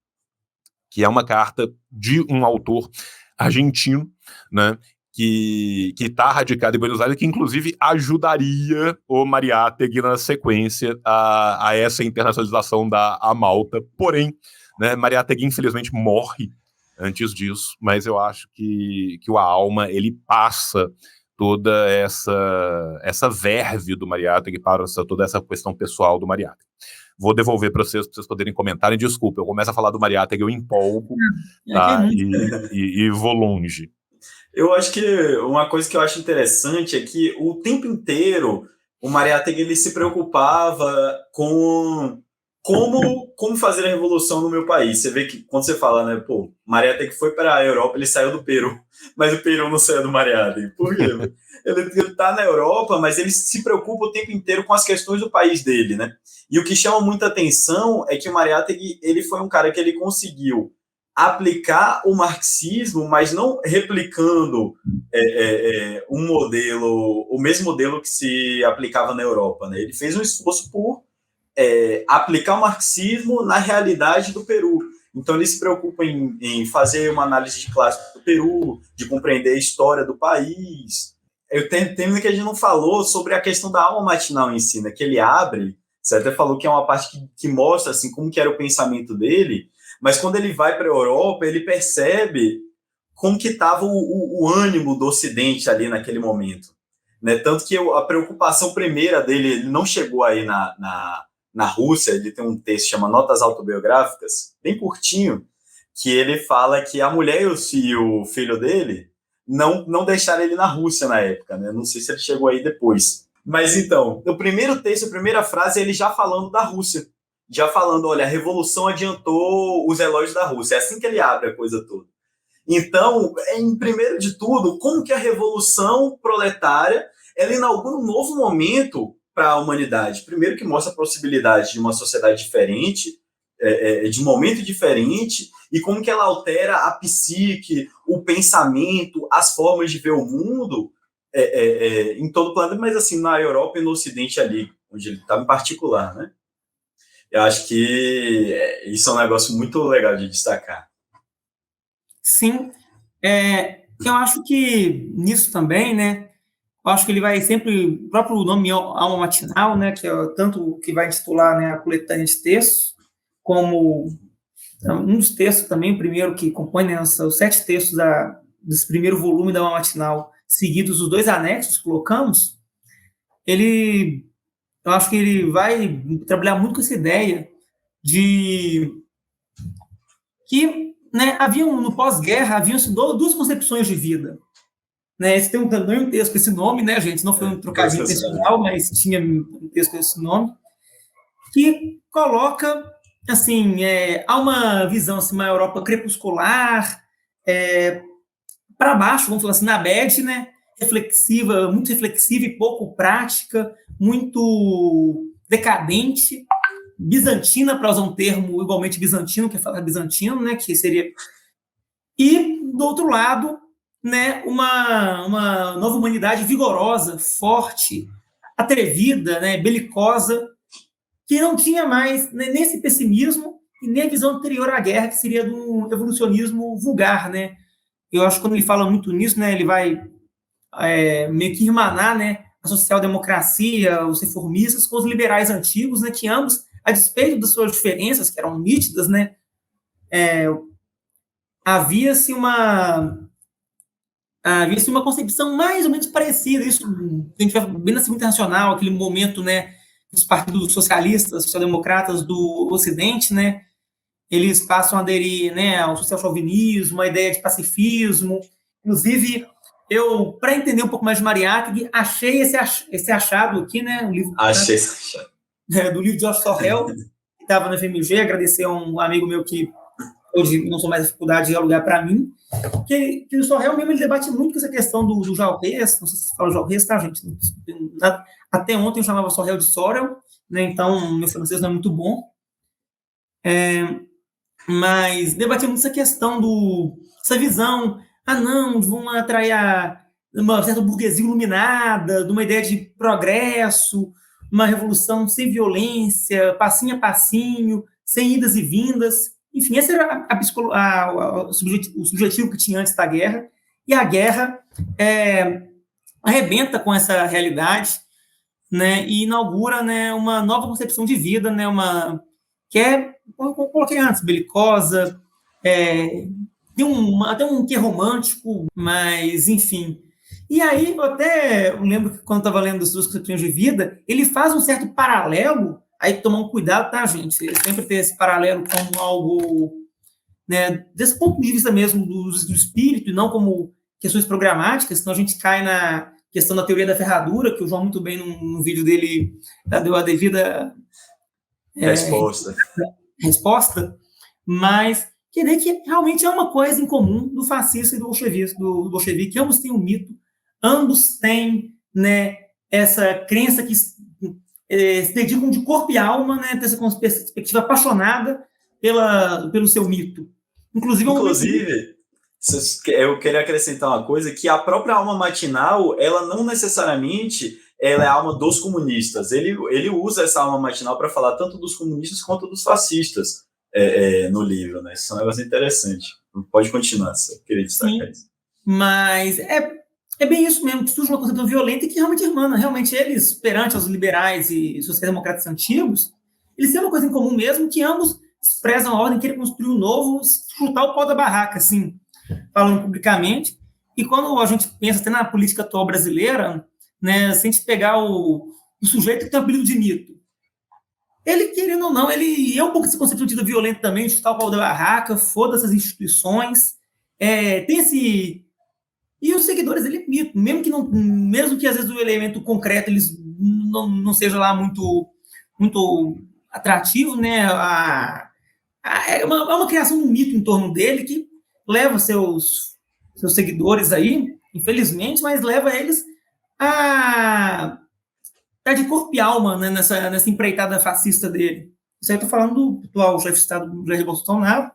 é uma carta de um autor argentino, né, que está radicado em Buenos Aires, que inclusive ajudaria o Mariátegui na sequência a essa internacionalização da Malta. Porém, né, Mariátegui infelizmente morre antes disso, mas eu acho que o A Alma, ele passa toda essa verve do Mariátegui para toda essa questão pessoal do Mariátegui. Vou devolver para vocês poderem comentarem. Desculpa, eu começo a falar do Mariátegui, eu empolgo, tá? E vou longe. Eu acho que uma coisa que eu acho interessante é que o tempo inteiro o Mariátegui ele se preocupava com como fazer a revolução no meu país. Você vê que quando você fala, né, pô, Mariátegui foi para a Europa, ele saiu do Peru, mas o Peru não saiu do Mariátegui. Por quê? Ele está na Europa, mas ele se preocupa o tempo inteiro com as questões do país dele, né? E o que chama muita atenção é que o Mariátegui, ele foi um cara que ele conseguiu aplicar o marxismo, mas não replicando um modelo, o mesmo modelo que se aplicava na Europa, né? Ele fez um esforço por aplicar o marxismo na realidade do Peru. Então ele se preocupa em fazer uma análise de classe do Peru, de compreender a história do país. Eu tenho que a gente não falou sobre a questão da alma matinal em si, né? Que ele abre, você até falou que é uma parte que mostra assim, como que era o pensamento dele, mas quando ele vai para a Europa, ele percebe como que estava o ânimo do Ocidente ali naquele momento, né? Tanto que a preocupação primeira dele, ele não chegou aí na Rússia, ele tem um texto que chama Notas Autobiográficas, bem curtinho, que ele fala que a mulher e o filho dele não deixaram ele na Rússia na época, né? Não sei se ele chegou aí depois. Mas então, no primeiro texto, a primeira frase, ele já falando da Rússia, já falando, olha, a revolução adiantou os relógios da Rússia. É assim que ele abre a coisa toda. Então, em primeiro de tudo, como que a revolução proletária ela inaugura um novo momento para a humanidade? Primeiro que mostra a possibilidade de uma sociedade diferente, de um momento diferente, e como que ela altera a psique, o pensamento, as formas de ver o mundo em todo o planeta, mas assim, na Europa e no Ocidente ali, onde ele está em particular, né? Eu acho que isso é um negócio muito legal de destacar. Sim. Eu acho que nisso também, né? Eu acho que ele vai sempre... O próprio nome Alma Matinal, né? Que é tanto que vai intitular, né, a coletânea de textos, como um dos textos também, o primeiro que compõe, né, os 7 textos desse primeiro volume da Alma Matinal, seguidos os 2 anexos que colocamos, eu acho que ele vai trabalhar muito com essa ideia de que, né, no pós-guerra, haviam 2 concepções de vida. Né, esse tem um texto com esse nome, né, gente? Não foi um trocadilho intencional, mas tinha um texto com esse nome, que coloca, assim, há uma visão, assim, uma Europa crepuscular, para baixo, vamos falar assim, na bad, né? Reflexiva, muito reflexiva e pouco prática, muito decadente, bizantina, para usar um termo igualmente bizantino, que é falar bizantino, né, que seria... E, do outro lado, né, uma nova humanidade vigorosa, forte, atrevida, né, belicosa, que não tinha mais nem esse pessimismo e nem a visão anterior à guerra, que seria do evolucionismo vulgar, né? Eu acho que quando ele fala muito nisso, né, ele vai meio que irmanar, né, a social-democracia, os reformistas, com os liberais antigos, né, que ambos, a despeito das suas diferenças, que eram nítidas, né, havia-se uma concepção mais ou menos parecida, isso a gente vai bem na Segunda Internacional, aquele momento, né, dos partidos socialistas, social-democratas do Ocidente, né, eles passam a aderir, né, ao social-chauvinismo, a ideia de pacifismo. Inclusive, eu, para entender um pouco mais de Mariátegui, achei esse achado aqui, né, um livro, Achei esse achado. Do livro de George Sorrell, que estava na FMG, agradecer a um amigo meu que hoje não sou mais da faculdade de alugar para mim, que o Sorrell mesmo ele debate muito com essa questão do Jaurès, não sei se fala Jaurès, tá, gente? Até ontem eu chamava Sorrell de Sorrell, né, então meu francês não é muito bom, mas debatia muito essa questão essa visão, não, vão atrair uma certa burguesia iluminada, de uma ideia de progresso, uma revolução sem violência, passinho a passinho, sem idas e vindas. Enfim, esse era o subjetivo que tinha antes da guerra, e a guerra arrebenta com essa realidade, né, e inaugura, né, uma nova concepção de vida, né, que é, como eu coloquei antes, belicosa, tem até um quê romântico, mas, enfim. E aí, eu lembro que quando eu estava lendo as duas concepções de vida, ele faz um certo paralelo, aí tomar um cuidado, tá, gente? Sempre ter esse paralelo como algo, né, desse ponto de vista mesmo do espírito, e não como questões programáticas, senão a gente cai na questão da teoria da ferradura, que o João muito bem no vídeo dele deu a devida resposta, mas querer que realmente é uma coisa em comum do fascista e do bolchevique, que ambos têm um mito, ambos têm, né, essa crença que se dedicam de corpo e alma, né, dessa perspectiva apaixonada pelo seu mito. Inclusive, eu queria acrescentar uma coisa, que a própria alma matinal, ela não necessariamente ela é a alma dos comunistas. Ele usa essa alma matinal para falar tanto dos comunistas quanto dos fascistas no livro, né? Isso é um negócio interessante. Pode continuar, só queria destacar isso. Mas é bem isso mesmo, que surge uma concepção violenta e que realmente irmana. Realmente eles, perante os liberais e sociais-democratas antigos, eles têm uma coisa em comum mesmo, que ambos expressam a ordem, querem construir um novo, chutar o pau da barraca, assim, falando publicamente. E quando a gente pensa até na política atual brasileira, né, se a gente pegar o sujeito que tem o apelido de mito, ele, querendo ou não, ele é um pouco desse conceito de vida violento também, de chutar o pau da barraca, foda-se as instituições, tem esse... E os seguidores dele é mito, mesmo que às vezes o elemento concreto eles não seja lá muito, muito atrativo, né, é uma criação de um mito em torno dele que leva seus seguidores aí, infelizmente, mas leva eles a estar de corpo e alma, né, nessa empreitada fascista dele. Isso aí eu estou falando do atual chefe de Estado, Jair Bolsonaro.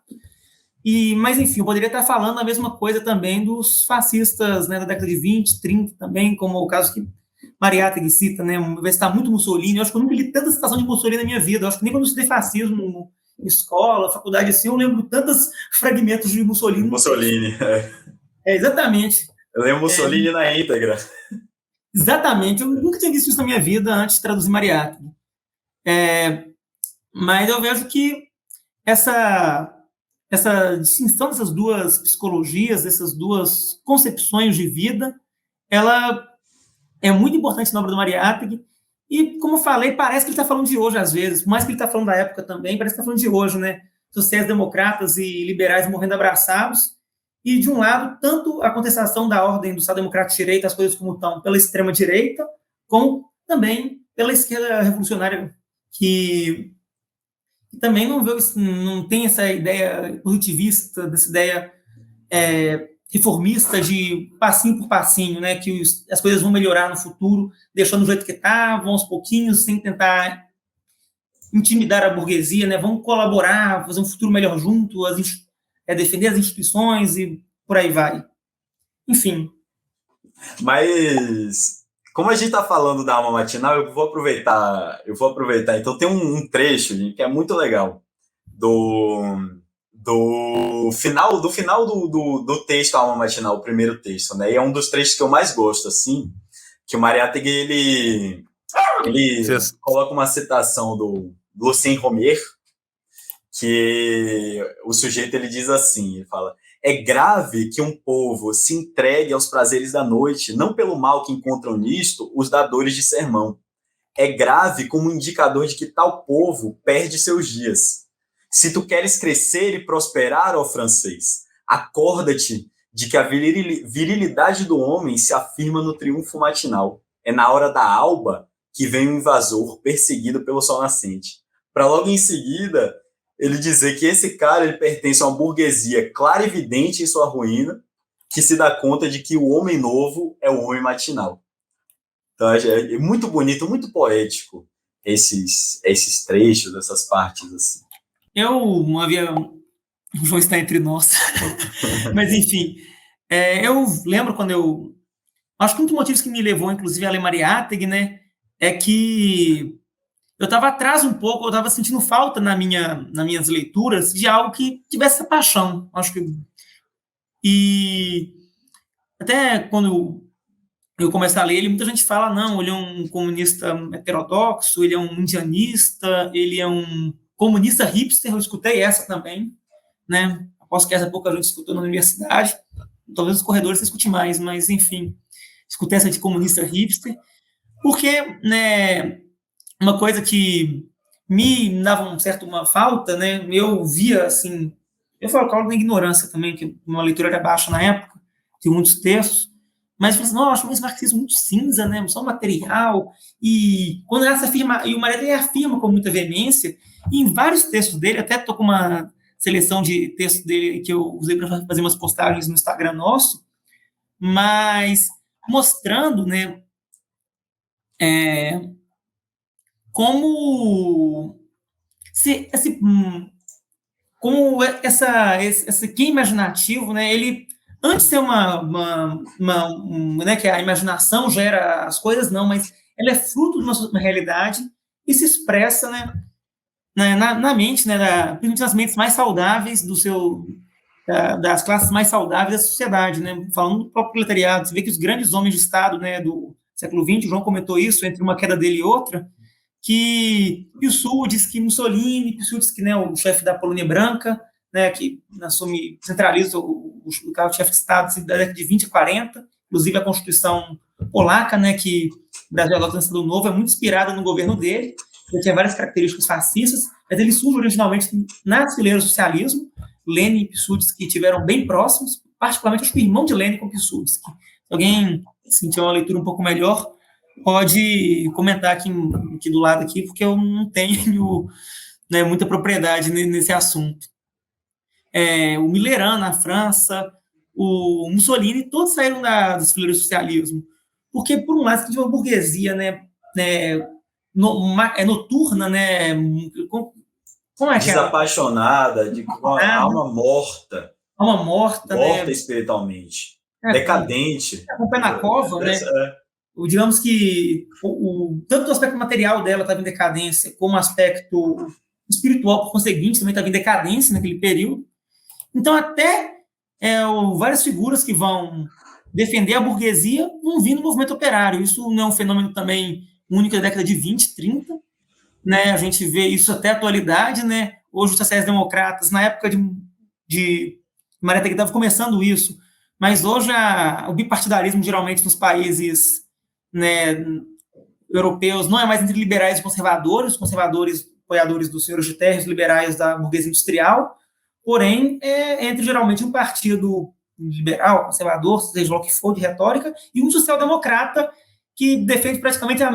Mas, enfim, eu poderia estar falando a mesma coisa também dos fascistas, né, da década de 20, 30 também, como o caso que Mariátegui cita, né, vai citar muito Mussolini. Eu acho que eu nunca li tanta citação de Mussolini na minha vida. Eu acho que nem quando eu estudei fascismo em escola, faculdade, assim, eu lembro tantos fragmentos de Mussolini. Exatamente. Eu lembro Mussolini na íntegra. Exatamente. Eu nunca tinha visto isso na minha vida antes de traduzir Mariátegui. Mas eu vejo que essa distinção dessas duas psicologias, dessas duas concepções de vida, ela é muito importante na obra do Mariátegui. E, como eu falei, parece que ele está falando de hoje, às vezes. Por mais que ele está falando da época também, parece que está falando de hoje, né? Sociais-democratas e liberais morrendo abraçados. E, de um lado, tanto a contestação da ordem do Estado Democrático de Direita, as coisas como estão, pela extrema-direita, como também pela esquerda revolucionária, que também não tem essa ideia positivista, dessa ideia reformista de passinho por passinho, né, que as coisas vão melhorar no futuro, deixando do jeito que está, vão aos pouquinhos, sem tentar intimidar a burguesia, né, vão colaborar, fazer um futuro melhor junto, defender as instituições e por aí vai. enfim. Mas, como a gente está falando da alma matinal, eu vou aproveitar. Então, tem um trecho, gente, que é muito legal do final do texto Alma Matinal, o primeiro texto, né? E é um dos trechos que eu mais gosto, assim, que o Mariátegui, ele coloca uma citação do Lucien Romer, que o sujeito, ele diz assim, ele fala: é grave que um povo se entregue aos prazeres da noite, não pelo mal que encontram nisto os dadores de sermão. É grave como indicador de que tal povo perde seus dias. Se tu queres crescer e prosperar, ó francês, acorda-te de que a virilidade do homem se afirma no triunfo matinal. É na hora da alba que vem o invasor perseguido pelo sol nascente. Para logo em seguida ele dizer que esse cara, ele pertence a uma burguesia clara e evidente em sua ruína, que se dá conta de que o homem novo é o homem matinal. Então é muito bonito, muito poético esses trechos, essas partes assim. Não vou estar entre nós, mas enfim, eu lembro quando acho que um dos motivos que me levou, inclusive, a ler Mariátegui, né, é que eu estava atrás um pouco, eu estava sentindo falta nas minhas leituras de algo que tivesse essa paixão, acho que. E até quando eu comecei a ler ele, muita gente fala, não, ele é um comunista heterodoxo, ele é um indianista, ele é um comunista hipster, eu escutei essa também, né? Aposto que essa pouca gente escutou na universidade, talvez nos corredores você escute mais, mas enfim, escutei essa de comunista hipster, porque, né, uma coisa que me dava uma falta, né, eu via, assim, eu falo na ignorância também, que uma leitura era baixa na época, de muitos textos, mas eu falei assim, nossa, esse marxismo muito cinza, né, só material, e quando ela afirma, e o Mariátegui afirma com muita veemência, e em vários textos dele, até estou com uma seleção de textos dele que eu usei para fazer umas postagens no Instagram nosso, mas mostrando, né, como esse que é imaginativo, né, ele antes de ser né, que a imaginação gera as coisas, não, mas ela é fruto de uma realidade e se expressa, né, na mente, né, principalmente nas mentes mais saudáveis das classes mais saudáveis da sociedade, né, falando do próprio proletariado. Você vê que os grandes homens de Estado, né, do século XX, o João comentou isso, entre uma queda dele e outra, que Piłsudski, Mussolini, Piłsudski, né, o chefe da Polônia Branca, né, que centraliza o cargo-chefe de Estado da década de 20 a 40, inclusive a Constituição polaca, né, que o Brasil adota no Estado Novo, é muito inspirada no governo dele, ele tinha várias características fascistas, mas ele surge originalmente nas fileiras do socialismo. Lenin e Piłsudski tiveram bem próximos, particularmente acho que o irmão de Lenin com Piłsudski. Se alguém sentir uma leitura um pouco melhor, pode comentar aqui do lado aqui, porque eu não tenho, né, muita propriedade nesse assunto. O Mitterrand na França, o Mussolini, todos saíram das fileiras do socialismo, porque por um lado você tinha uma burguesia, né, noturna, né, como é que desapaixonada, com a alma morta, né, espiritualmente, decadente, com o pé na cova, né? Digamos que tanto o aspecto material dela estava em decadência, como o aspecto espiritual, por conseguinte, também estava em decadência naquele período. Então, até várias figuras que vão defender a burguesia vão vir no movimento operário. Isso não é um fenômeno também único da década de 20, 30, né? A gente vê isso até a atualidade, né? Hoje os sociais-democratas, na época de Mariátegui estava começando isso, mas hoje o bipartidarismo, geralmente, nos países, né, europeus, não é mais entre liberais e conservadores, os conservadores apoiadores dos senhores de terra, os liberais da burguesia industrial, porém, é entre, geralmente, um partido liberal, conservador, seja lá o que for, de retórica, e um social-democrata que defende praticamente o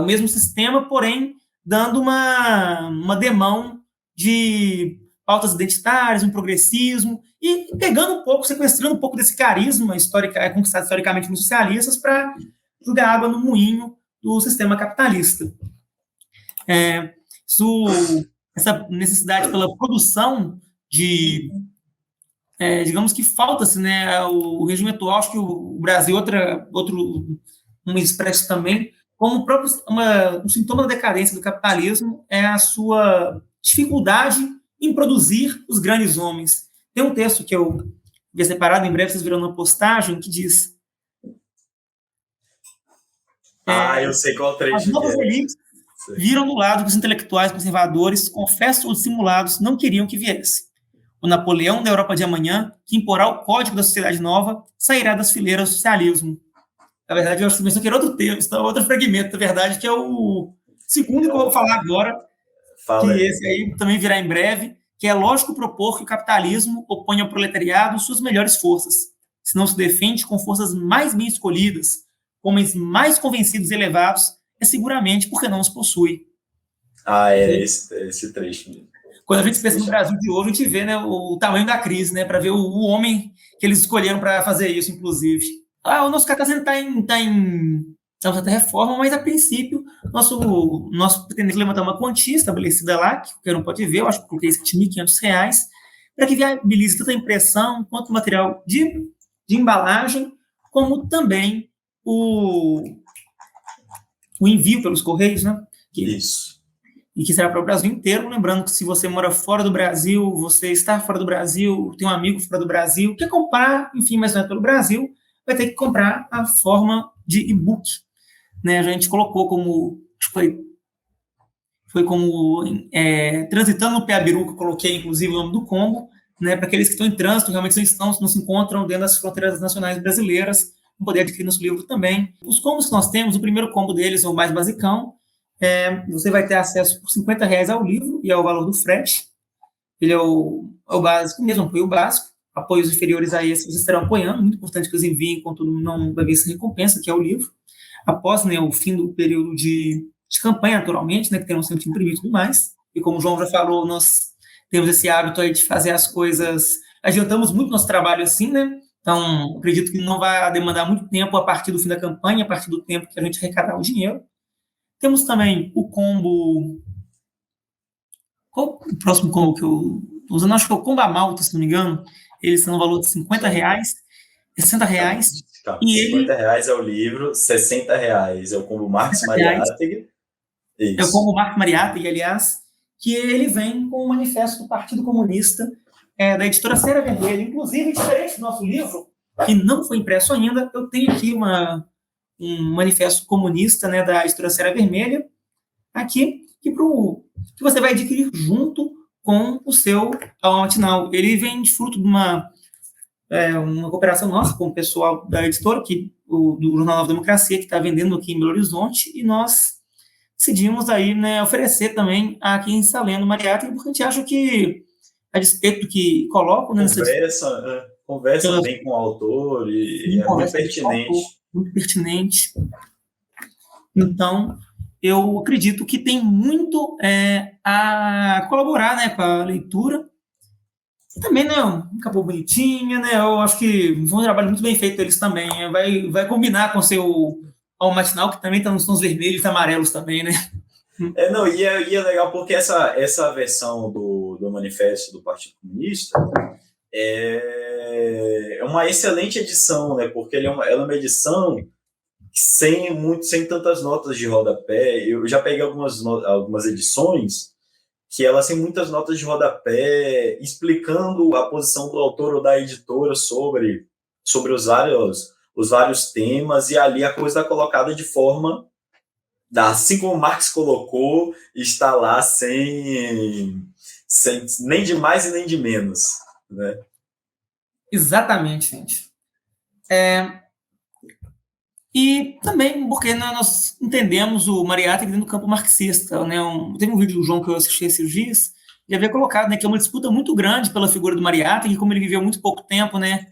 mesmo sistema, porém, dando uma demão de pautas identitárias, um progressismo, e pegando um pouco, sequestrando um pouco desse carisma conquistado historicamente nos socialistas para jogar água no moinho do sistema capitalista. Essa necessidade pela produção de digamos que falta-se, né, o regime atual, acho que o Brasil, um expresso também, como um sintoma da decadência do capitalismo é a sua dificuldade em produzir os grandes homens. Tem um texto que eu vi separado, em breve vocês viram na postagem, que diz... eu sei qual trecho. As novas elites viram do lado que os intelectuais conservadores, confessos ou dissimulados, não queriam que viesse. O Napoleão da Europa de amanhã, que imporá o código da sociedade nova, sairá das fileiras do socialismo. Na verdade, eu acho que pensou que era outro texto, outro fragmento, na verdade, que é o segundo que eu vou falar agora, que esse aí também virá em breve, que é lógico propor que o capitalismo oponha ao proletariado suas melhores forças, se não se defende com forças mais bem escolhidas, homens mais convencidos e elevados, é seguramente porque não os possui. Esse trecho mesmo. Quando a gente pensa no Brasil de hoje, a gente vê, né, o tamanho da crise, né, para ver o homem que eles escolheram para fazer isso, inclusive. O nosso caso está em certa reforma, mas a princípio, nosso pretendente levantar uma quantia estabelecida lá, que qualquer um pode ver, eu acho que coloquei R$7.500, para que viabilize tanto a impressão quanto o material de embalagem, como também o envio pelos Correios, né? Isso. E que será para o Brasil inteiro, lembrando que se você mora fora do Brasil, você está fora do Brasil, tem um amigo fora do Brasil, quer comprar, enfim, mas não é pelo Brasil, vai ter que comprar a forma de e-book. Né? A gente colocou como, foi como transitando no Piabiru, que eu coloquei, inclusive, o nome do combo, né, para aqueles que estão em trânsito, realmente não se encontram dentro das fronteiras nacionais brasileiras, vão poder adquirir nosso livro também. Os combos que nós temos, o primeiro combo deles, o mais basicão, você vai ter acesso por R$50 ao livro e ao valor do frete. Ele é o básico mesmo, apoio básico. Apoios inferiores a esse, vocês estarão apoiando. Muito importante que eles enviem, contudo, não vai ver essa recompensa, que é o livro. Após, né, o fim do período de campanha, naturalmente, né, que terão sempre imprimido e tudo mais. E como o João já falou, nós temos esse hábito aí de fazer as coisas... Adiantamos muito nosso trabalho assim, né? Então, acredito que não vai demandar muito tempo a partir do fim da campanha, a partir do tempo que a gente arrecadar o dinheiro. Temos também o combo... Qual o próximo combo que eu estou usando? Acho que é o combo Amalto, se não me engano. Eles são no valor de R$50, R$60. E R$50 é o livro, R$60 é o combo Marx Mariátegui. É o combo Marx Mariátegui, aliás, que ele vem com o manifesto do Partido Comunista, da editora Cera Vermelha. Inclusive, diferente do nosso livro, que não foi impresso ainda, eu tenho aqui um manifesto comunista, né, da editora Cera Vermelha, aqui, que você vai adquirir junto com o seu Aula Matinal. Ele vem de fruto de uma cooperação nossa com o pessoal da editora, do Jornal Nova Democracia, que está vendendo aqui em Belo Horizonte, e nós decidimos aí, né, oferecer também a quem está lendo Mariátegui, porque a gente acha que, a despeito do que colocam... Né, conversa bem com o autor e é muito pertinente. Muito pertinente. Então, eu acredito que tem muito a colaborar, né, com a leitura. E também, né, acabou bonitinha, né? Eu acho que foi um trabalho muito bem feito eles também. Vai combinar com o seu Aula Matinal, que também está nos tons vermelhos e amarelos também, né? E é legal porque essa versão do manifesto do Partido Comunista é uma excelente edição, né? Porque ela é uma edição sem tantas notas de rodapé. Eu já peguei algumas edições que elas têm muitas notas de rodapé explicando a posição do autor ou da editora sobre os vários temas, e ali a coisa está colocada de forma, assim como Marx colocou, está lá sem nem de mais e nem de menos, né? Exatamente, gente. E também porque nós entendemos o Mariátegui dentro do campo marxista, né? Teve um vídeo do João que eu assisti esses dias, e havia colocado, né, que é uma disputa muito grande pela figura do Mariátegui, como ele viveu muito pouco tempo, né?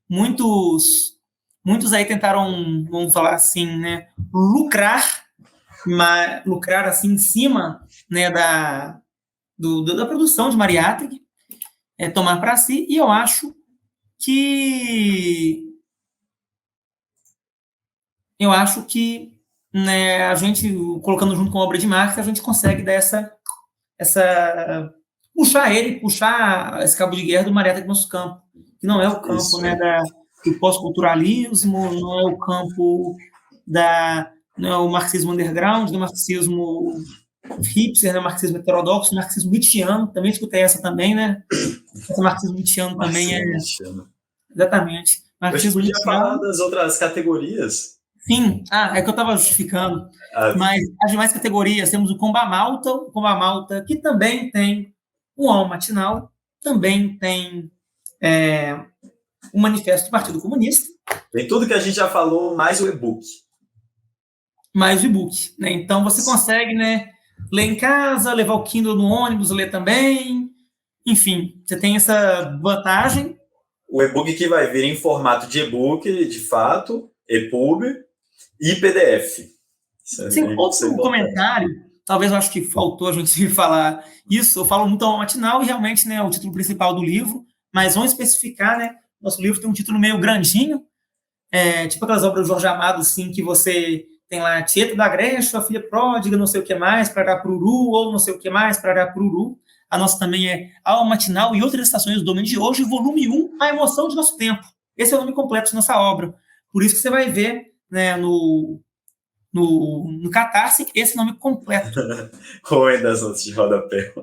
Muitos aí tentaram, vamos falar assim, né, lucrar assim em cima, né, da produção de Mariátegui, tomar para si, e eu acho que né, a gente, colocando junto com a obra de Marx, a gente consegue dar puxar esse cabo de guerra do Mariátegui no nosso campo, que não é o campo, Isso. né, do pós-culturalismo, não é o campo não é o marxismo underground, do marxismo hipster, né, marxismo heterodoxo, marxismo nietzschiano, também escutei essa também, né? Esse marxismo nietzschiano também exatamente. A gente podia falar das outras categorias. Sim, é que eu estava justificando. Mas as demais categorias, temos o Comba Malta, que também tem um UOL matinal, também tem o Manifesto do Partido Comunista. Tem tudo que a gente já falou, mais o e-book. Mais o e-book, né? Então você consegue, né, ler em casa, levar o Kindle no ônibus, ler também. Enfim, você tem essa vantagem. O e-book que vai vir em formato de e-book, de fato, EPUB e PDF. Sim, outro comentário, talvez eu acho que faltou a gente falar isso, eu falo muito ao matinal e realmente, né, o título principal do livro, mas vamos especificar, né, nosso livro tem um título meio grandinho, tipo aquelas obras do Jorge Amado, assim, que você tem lá Tieta da Grécia, a filha pródiga, não sei o que mais, Pararapuru, ou não sei o que mais, Pararapuru. A nossa também é Ao Matinal e Outras Estações do Domínio de Hoje, volume 1, A Emoção de Nosso Tempo. Esse é o nome completo de nossa obra. Por isso que você vai ver, né, no Catarse, esse nome completo. Ruim das notas de rodapé.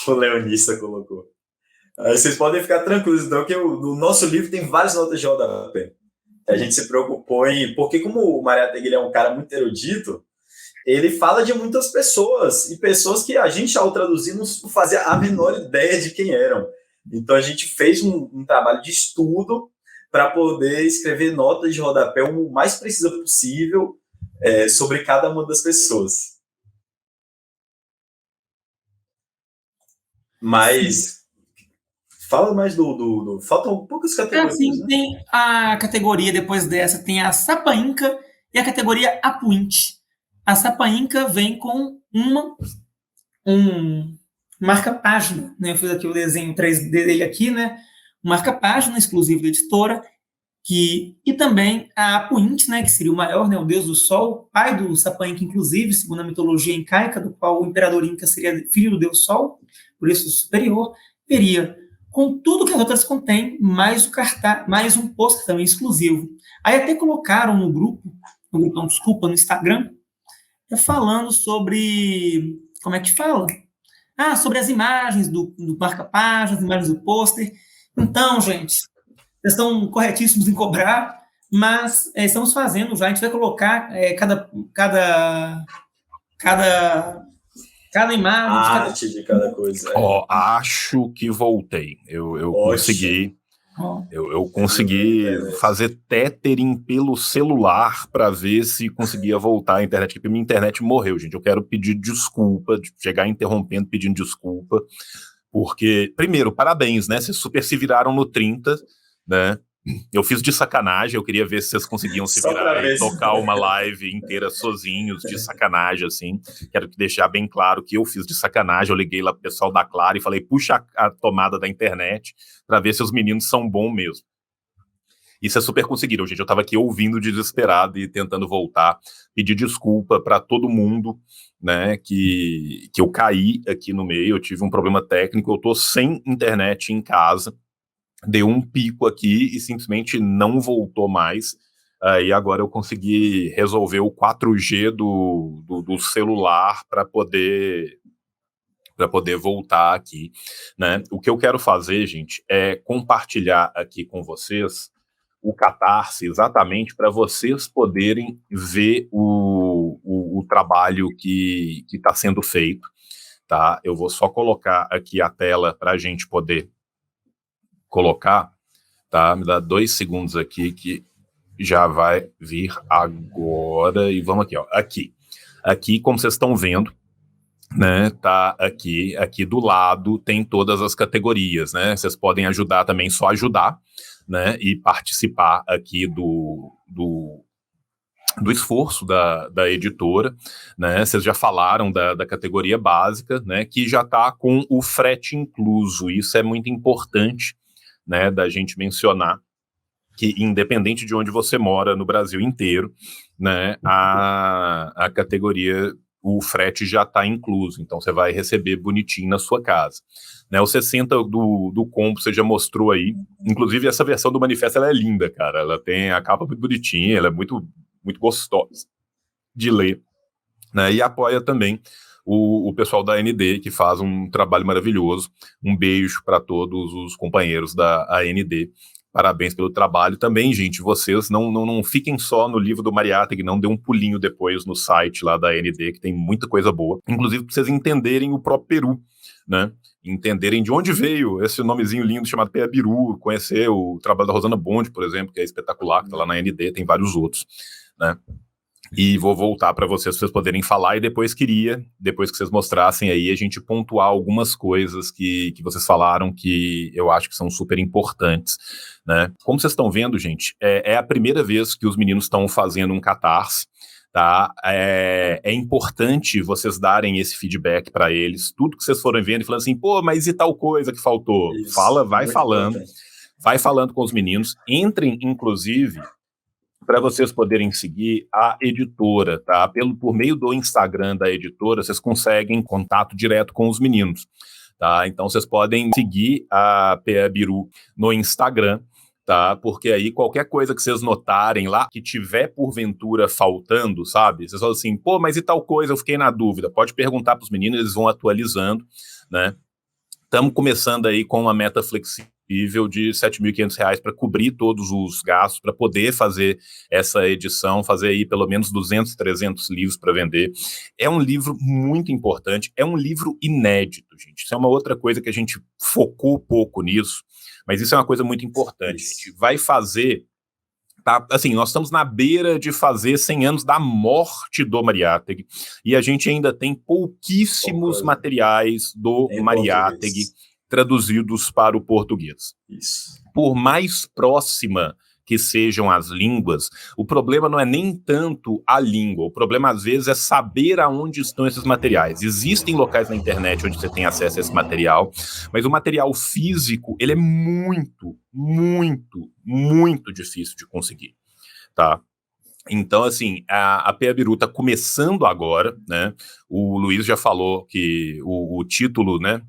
O Leonista colocou. Aí vocês podem ficar tranquilos, então, que no nosso livro tem várias notas de rodapé. A gente se preocupou porque como o Mariátegui é um cara muito erudito, ele fala de muitas pessoas, e pessoas que a gente, ao traduzir, não fazia a menor ideia de quem eram. Então a gente fez um trabalho de estudo para poder escrever notas de rodapé o mais precisa possível sobre cada uma das pessoas. Mas fala mais faltam poucas categorias. Sim, né? Tem a categoria, depois dessa, tem a Sapainca e a categoria Apuinte. A Sapainca vem com um marca-página, né? Eu fiz aqui o desenho 3D dele aqui, né? Um marca-página exclusivo da editora, e também a Apuinte, né, que seria o maior, né, o deus do sol, pai do Sapainca, inclusive, segundo a mitologia incaica, do qual o imperador Inca seria filho do deus sol, por isso superior, teria, com tudo que as outras contêm, mais o cartaz, mais um pôster também exclusivo. Aí até colocaram no Instagram, falando sobre, como é que fala? Sobre as imagens do marca-página, as imagens do pôster. Então, gente, vocês estão corretíssimos em cobrar, mas estamos fazendo já, a gente vai colocar cada imagem. Arte de cada coisa. Acho que voltei. Eu consegui. Eu consegui fazer tethering pelo celular para ver se conseguia voltar à internet, porque minha internet morreu, gente. Eu quero pedir desculpa, chegar interrompendo, pedindo desculpa, porque, primeiro, parabéns, né? Vocês super se viraram no 30, né? Eu fiz de sacanagem, eu queria ver se vocês conseguiam se virar e tocar uma live inteira sozinhos, de sacanagem, assim. Quero deixar bem claro que eu fiz de sacanagem, eu liguei lá pro pessoal da Claro e falei, puxa a tomada da internet para ver se os meninos são bons mesmo. E vocês super conseguiram, gente. Eu tava aqui ouvindo desesperado e tentando voltar. Pedir desculpa para todo mundo, né, que eu caí aqui no meio, eu tive um problema técnico, eu tô sem internet em casa. Deu um pico aqui e simplesmente não voltou mais. E agora eu consegui resolver o 4G do celular para poder voltar aqui, né? O que eu quero fazer, gente, é compartilhar aqui com vocês o Catarse, exatamente para vocês poderem ver o trabalho que está sendo feito, tá? Eu vou só colocar aqui a tela para a gente poder colocar, tá? Me dá 2 segundos aqui que já vai vir agora e vamos aqui, ó. Aqui, como vocês estão vendo, né? Tá aqui do lado tem todas as categorias, né? Vocês podem ajudar também, só ajudar, né? E participar aqui do esforço da editora, né? Vocês já falaram da categoria básica, né? Que já está com o frete incluso. Isso é muito importante, né, da gente mencionar que, independente de onde você mora no Brasil inteiro, né, a categoria, o frete já está incluso, então você vai receber bonitinho na sua casa. Né, o 60 do combo você já mostrou aí, inclusive essa versão do manifesto ela é linda, cara, ela tem a capa muito bonitinha, ela é muito, muito gostosa de ler, né, e apoia também o pessoal da AND, que faz um trabalho maravilhoso. Um beijo para todos os companheiros da AND. Parabéns pelo trabalho. Também, gente, vocês não fiquem só no livro do Mariátegui, não dê um pulinho depois no site lá da AND, que tem muita coisa boa. Inclusive, para vocês entenderem o próprio Peru, né? Entenderem de onde veio esse nomezinho lindo chamado Peabiru, conhecer o trabalho da Rosana Bond, por exemplo, que é espetacular, que está lá na AND, tem vários outros, né? E vou voltar para vocês poderem falar, e depois que vocês mostrassem aí, a gente pontuar algumas coisas que vocês falaram que eu acho que são super importantes, né? Como vocês estão vendo, gente, é a primeira vez que os meninos estão fazendo um Catarse, tá? É importante vocês darem esse feedback para eles, tudo que vocês forem vendo e falando assim, pô, mas e tal coisa que faltou? Isso, vai falando com os meninos, entrem, inclusive, para vocês poderem seguir a editora, tá? Por meio do Instagram da editora, vocês conseguem contato direto com os meninos, tá? Então, vocês podem seguir a Peabiru no Instagram, tá? Porque aí, qualquer coisa que vocês notarem lá, que tiver porventura faltando, sabe? Vocês falam assim, pô, mas e tal coisa, eu fiquei na dúvida. Pode perguntar para os meninos, eles vão atualizando, né? Estamos começando aí com uma meta flexível de R$ 7.500 para cobrir todos os gastos, para poder fazer essa edição, fazer aí pelo menos 200, 300 livros para vender. É um livro muito importante, é um livro inédito, gente. Isso é uma outra coisa que a gente focou pouco nisso, mas isso é uma coisa muito importante. A gente vai fazer... Tá, assim, nós estamos na beira de fazer 100 anos da morte do Mariátegui, e a gente ainda tem pouquíssimos materiais do Mariátegui traduzidos para o português. Isso. Por mais próxima que sejam as línguas, o problema não é nem tanto a língua, o problema às vezes é saber aonde estão esses materiais. Existem locais na internet onde você tem acesso a esse material, mas o material físico, ele é muito, muito, muito difícil de conseguir, tá? Então, assim, a Peabiru está começando agora, né? O Luiz já falou que o título, né?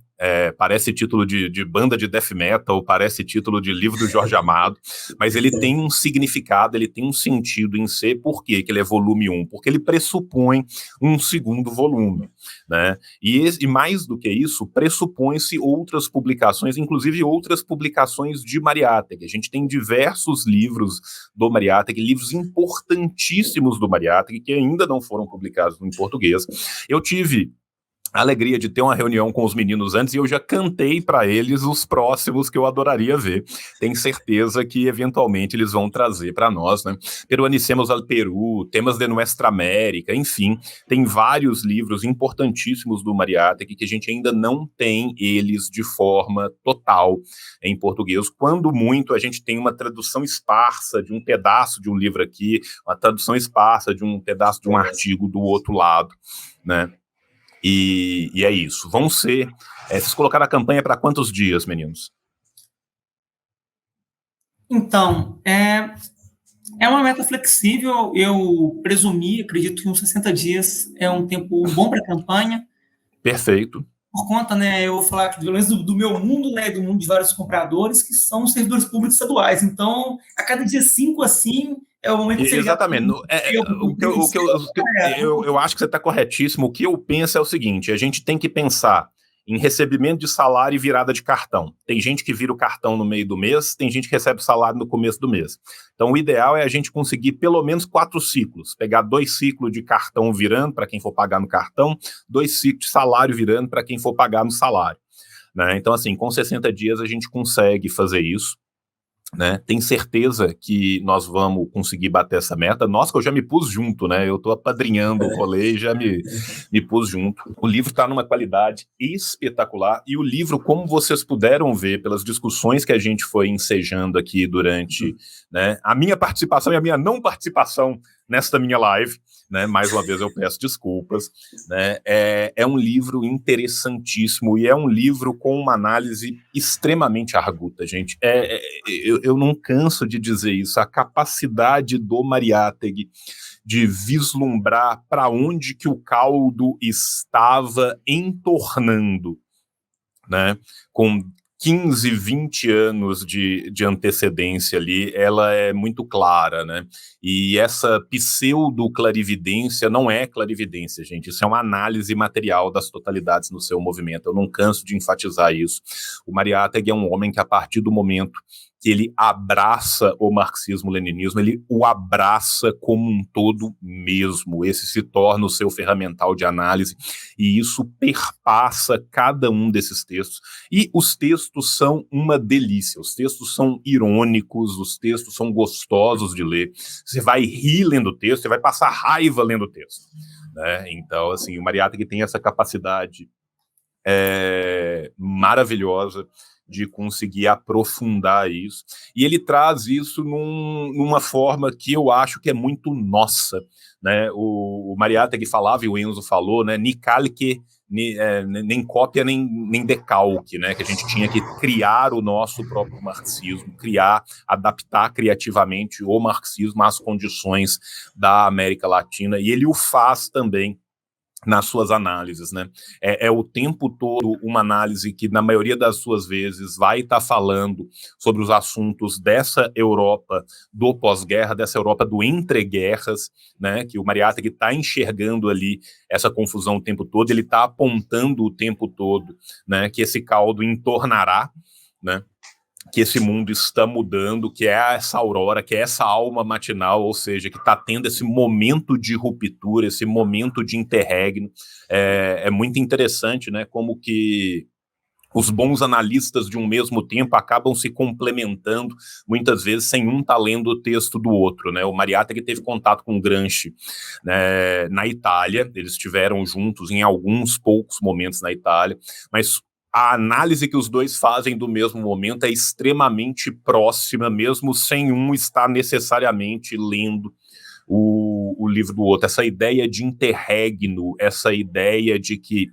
Parece título de banda de death metal, parece título de livro do Jorge Amado, mas ele tem um significado, ele tem um sentido em ser. Por quê que ele é volume 1? Porque ele pressupõe um segundo volume, né? E mais do que isso, pressupõe-se outras publicações, inclusive outras publicações de Mariátegui. A gente tem diversos livros do Mariátegui, livros importantíssimos do Mariátegui, que ainda não foram publicados em português. Eu tive a alegria de ter uma reunião com os meninos antes, e eu já cantei para eles os próximos que eu adoraria ver. Tenho certeza que eventualmente eles vão trazer para nós, né? Peruanicemos al Peru, Temas de Nuestra América, enfim, tem vários livros importantíssimos do Mariátegui que a gente ainda não tem eles de forma total em português. Quando muito, a gente tem uma tradução esparsa de um pedaço de um livro aqui, uma tradução esparsa de um pedaço de um artigo do outro lado, né? E é isso. Vão ser... vocês colocaram a campanha para quantos dias, meninos? Então, é uma meta flexível. Eu acredito que uns 60 dias é um tempo bom para a campanha. Perfeito. Por conta, né, eu vou falar pelo menos do meu mundo, né, do mundo de vários compradores, que são os servidores públicos estaduais. Então, a cada dia 5, assim, é o momento que você exatamente. Eu acho que você está corretíssimo. O que eu penso é o seguinte: a gente tem que pensar em recebimento de salário e virada de cartão. Tem gente que vira o cartão no meio do mês, tem gente que recebe salário no começo do mês. Então, o ideal é a gente conseguir pelo menos 4 ciclos. Pegar 2 ciclos de cartão virando para quem for pagar no cartão, 2 ciclos de salário virando para quem for pagar no salário, né? Então, assim, com 60 dias a gente consegue fazer isso, né? Tem certeza que nós vamos conseguir bater essa meta. Nossa, que eu já me pus junto, né? Eu tô apadrinhando o rolê e já me pus junto. O livro tá numa qualidade espetacular, e o livro, como vocês puderam ver pelas discussões que a gente foi ensejando aqui durante, né, a minha participação e a minha não participação nesta minha live, né? Mais uma vez eu peço desculpas, né? É um livro interessantíssimo e é um livro com uma análise extremamente arguta, gente. Eu não canso de dizer isso, a capacidade do Mariátegui de vislumbrar para onde que o caldo estava entornando, né? Com 15, 20 anos de antecedência ali, ela é muito clara, né? E essa pseudo-clarividência não é clarividência, gente. Isso é uma análise material das totalidades no seu movimento. Eu não canso de enfatizar isso. O Mariátegui é um homem que, a partir do momento que ele abraça o marxismo-leninismo, ele o abraça como um todo mesmo. Esse se torna o seu ferramental de análise, e isso perpassa cada um desses textos. E os textos são uma delícia, os textos são irônicos, os textos são gostosos de ler. Você vai rir lendo o texto, você vai passar raiva lendo o texto, né? Então, assim, o Mariátegui tem essa capacidade maravilhosa de conseguir aprofundar isso, e ele traz isso numa forma que eu acho que é muito nossa, né? O Mariátegui falava, e o Enzo falou, né? Ni calque, nem cópia, nem decalque, né? Que a gente tinha que criar o nosso próprio marxismo, adaptar criativamente o marxismo às condições da América Latina, e ele o faz também nas suas análises, né? É o tempo todo uma análise que, na maioria das suas vezes, vai estar falando sobre os assuntos dessa Europa do pós-guerra, dessa Europa do entre-guerras, né? Que o Mariátegui está enxergando ali essa confusão o tempo todo, ele está apontando o tempo todo, né? Que esse caldo entornará, né? Que esse mundo está mudando, que é essa aurora, que é essa alma matinal, ou seja, que está tendo esse momento de ruptura, esse momento de interregno. É muito interessante, né, como que os bons analistas de um mesmo tempo acabam se complementando, muitas vezes sem um estar lendo o texto do outro, né? O Mariátegui teve contato com Gramsci, né, na Itália, eles estiveram juntos em alguns poucos momentos na Itália, mas a análise que os dois fazem do mesmo momento é extremamente próxima, mesmo sem um estar necessariamente lendo o livro do outro. Essa ideia de interregno, essa ideia de que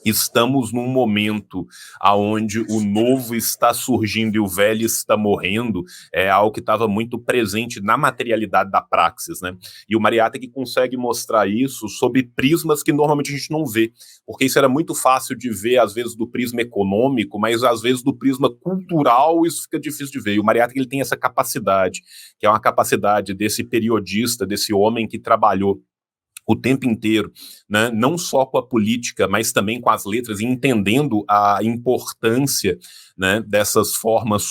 estamos num momento onde o novo está surgindo e o velho está morrendo, é algo que estava muito presente na materialidade da praxis, né? E o Mariátegui consegue mostrar isso sob prismas que normalmente a gente não vê, porque isso era muito fácil de ver, às vezes, do prisma econômico, mas às vezes do prisma cultural isso fica difícil de ver. E o Mariátegui ele tem essa capacidade, que é uma capacidade desse periodista, desse homem que trabalhou o tempo inteiro, né, não só com a política, mas também com as letras, e entendendo a importância, né, dessas formas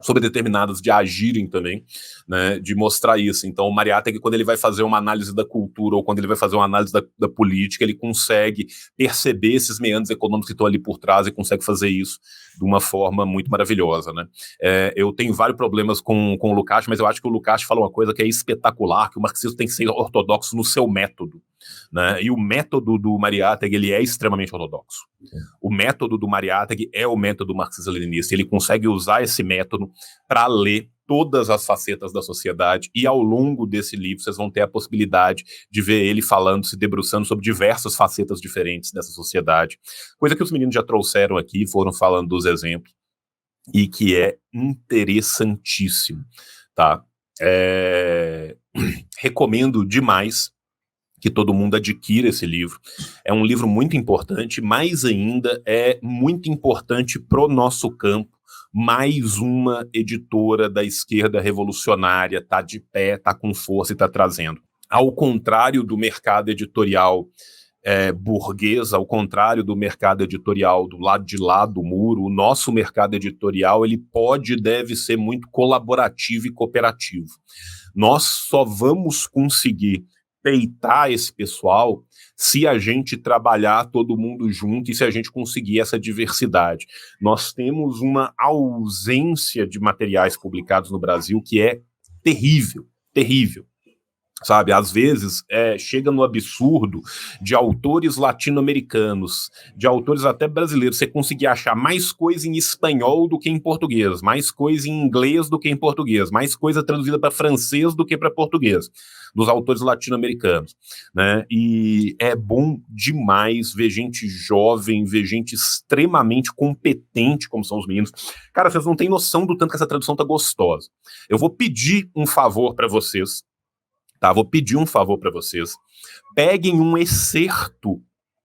sobredeterminadas de agirem também, né, de mostrar isso. Então o Mariátegui, quando ele vai fazer uma análise da cultura ou quando ele vai fazer uma análise da política, ele consegue perceber esses meandros econômicos que estão ali por trás e consegue fazer isso de uma forma muito maravilhosa, né? Eu tenho vários problemas com o Lukács, mas eu acho que o Lukács fala uma coisa que é espetacular, que o marxismo tem que ser ortodoxo no seu método, né? E o método do Mariátegui, ele é extremamente ortodoxo. O método do Mariátegui é o método marxista-leninista. Ele consegue usar esse método para ler todas as facetas da sociedade, e ao longo desse livro vocês vão ter a possibilidade de ver ele falando, se debruçando sobre diversas facetas diferentes dessa sociedade, coisa que os meninos já trouxeram aqui, foram falando dos exemplos, e que é interessantíssimo, tá? Recomendo demais que todo mundo adquira esse livro. É um livro muito importante, mais ainda é muito importante pro nosso campo. Mais uma editora da esquerda revolucionária está de pé, está com força e está trazendo. Ao contrário do mercado editorial burguês, ao contrário do mercado editorial do lado de lá do muro, o nosso mercado editorial ele pode e deve ser muito colaborativo e cooperativo. Nós só vamos conseguir peitar esse pessoal se a gente trabalhar todo mundo junto e se a gente conseguir essa diversidade. Nós temos uma ausência de materiais publicados no Brasil que é terrível, terrível. sabe? Às vezes chega no absurdo de autores latino-americanos, de autores até brasileiros, você conseguir achar mais coisa em espanhol do que em português, mais coisa em inglês do que em português, mais coisa traduzida para francês do que para português, dos autores latino-americanos, né? E é bom demais ver gente jovem, ver gente extremamente competente, como são os meninos. Cara, vocês não têm noção do tanto que essa tradução tá gostosa. Eu vou pedir um favor para vocês, tá? Vou pedir um favor para vocês. Peguem um excerto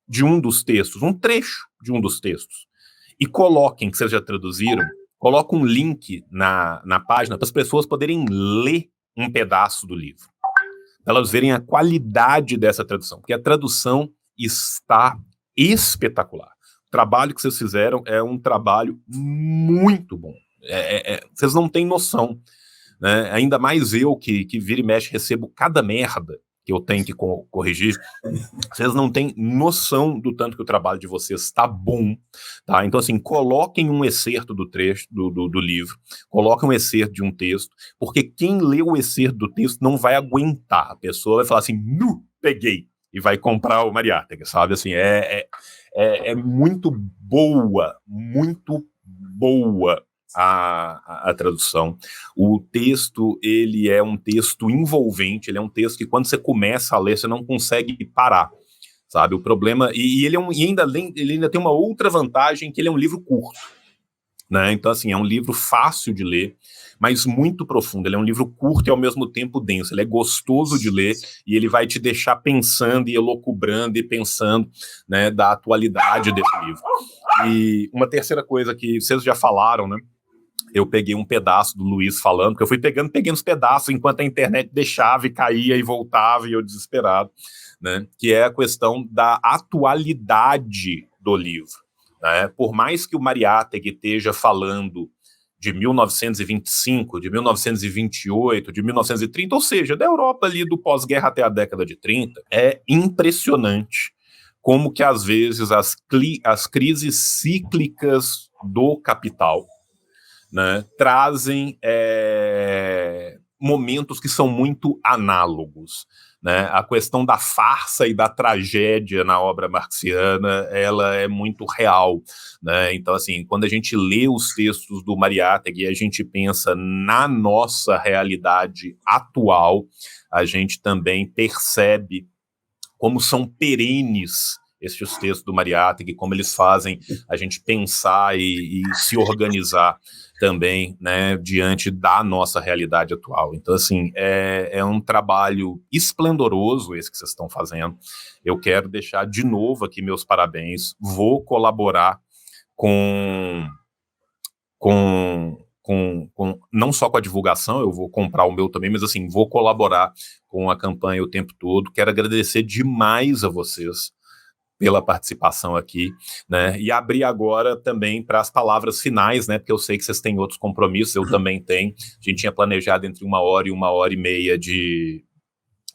de um dos textos, um trecho de um dos textos, e coloquem, que vocês já traduziram, coloquem um link na página para as pessoas poderem ler um pedaço do livro, para elas verem a qualidade dessa tradução, porque a tradução está espetacular. O trabalho que vocês fizeram é um trabalho muito bom. Vocês não têm noção, né? Ainda mais eu que vira e mexe recebo cada merda que eu tenho que corrigir. Vocês não têm noção do tanto que o trabalho de vocês está bom, tá? Então, assim, coloquem um excerto do trecho do livro, coloquem um excerto de um texto, porque quem lê o excerto do texto não vai aguentar. A pessoa vai falar assim, peguei, e vai comprar o Mariátegui, sabe? Assim, é muito boa a tradução. O texto, ele é um texto envolvente, ele é um texto que quando você começa a ler, você não consegue parar, sabe? O problema, e ele ainda tem uma outra vantagem, que ele é um livro curto, né? Então, assim, é um livro fácil de ler, mas muito profundo. Ele é um livro curto e ao mesmo tempo denso. Ele é gostoso de ler e ele vai te deixar pensando e elucubrando e pensando, né, da atualidade desse livro. E uma terceira coisa que vocês já falaram, né? Eu peguei um pedaço do Luiz falando, porque eu fui pegando uns pedaços enquanto a internet deixava e caía e voltava, e eu desesperado, né? Que é a questão da atualidade do livro, né? Por mais que o Mariátegui esteja falando de 1925, de 1928, de 1930, ou seja, da Europa ali do pós-guerra até a década de 30, é impressionante como que às vezes as crises cíclicas do capital, né, trazem momentos que são muito análogos, né? A questão da farsa e da tragédia na obra marxiana, ela é muito real, né? Então, assim, quando a gente lê os textos do Mariátegui, a gente pensa na nossa realidade atual, a gente também percebe como são perenes esses textos do Mariátegui, como eles fazem a gente pensar e se organizar também, né, diante da nossa realidade atual. Então, assim, é um trabalho esplendoroso esse que vocês estão fazendo. Eu quero deixar de novo aqui meus parabéns. Vou colaborar com não só com a divulgação, eu vou comprar o meu também, mas assim, vou colaborar com a campanha o tempo todo. Quero agradecer demais a vocês pela participação aqui, né, e abrir agora também para as palavras finais, né, porque eu sei que vocês têm outros compromissos, eu também tenho. A gente tinha planejado entre 1h e 1h30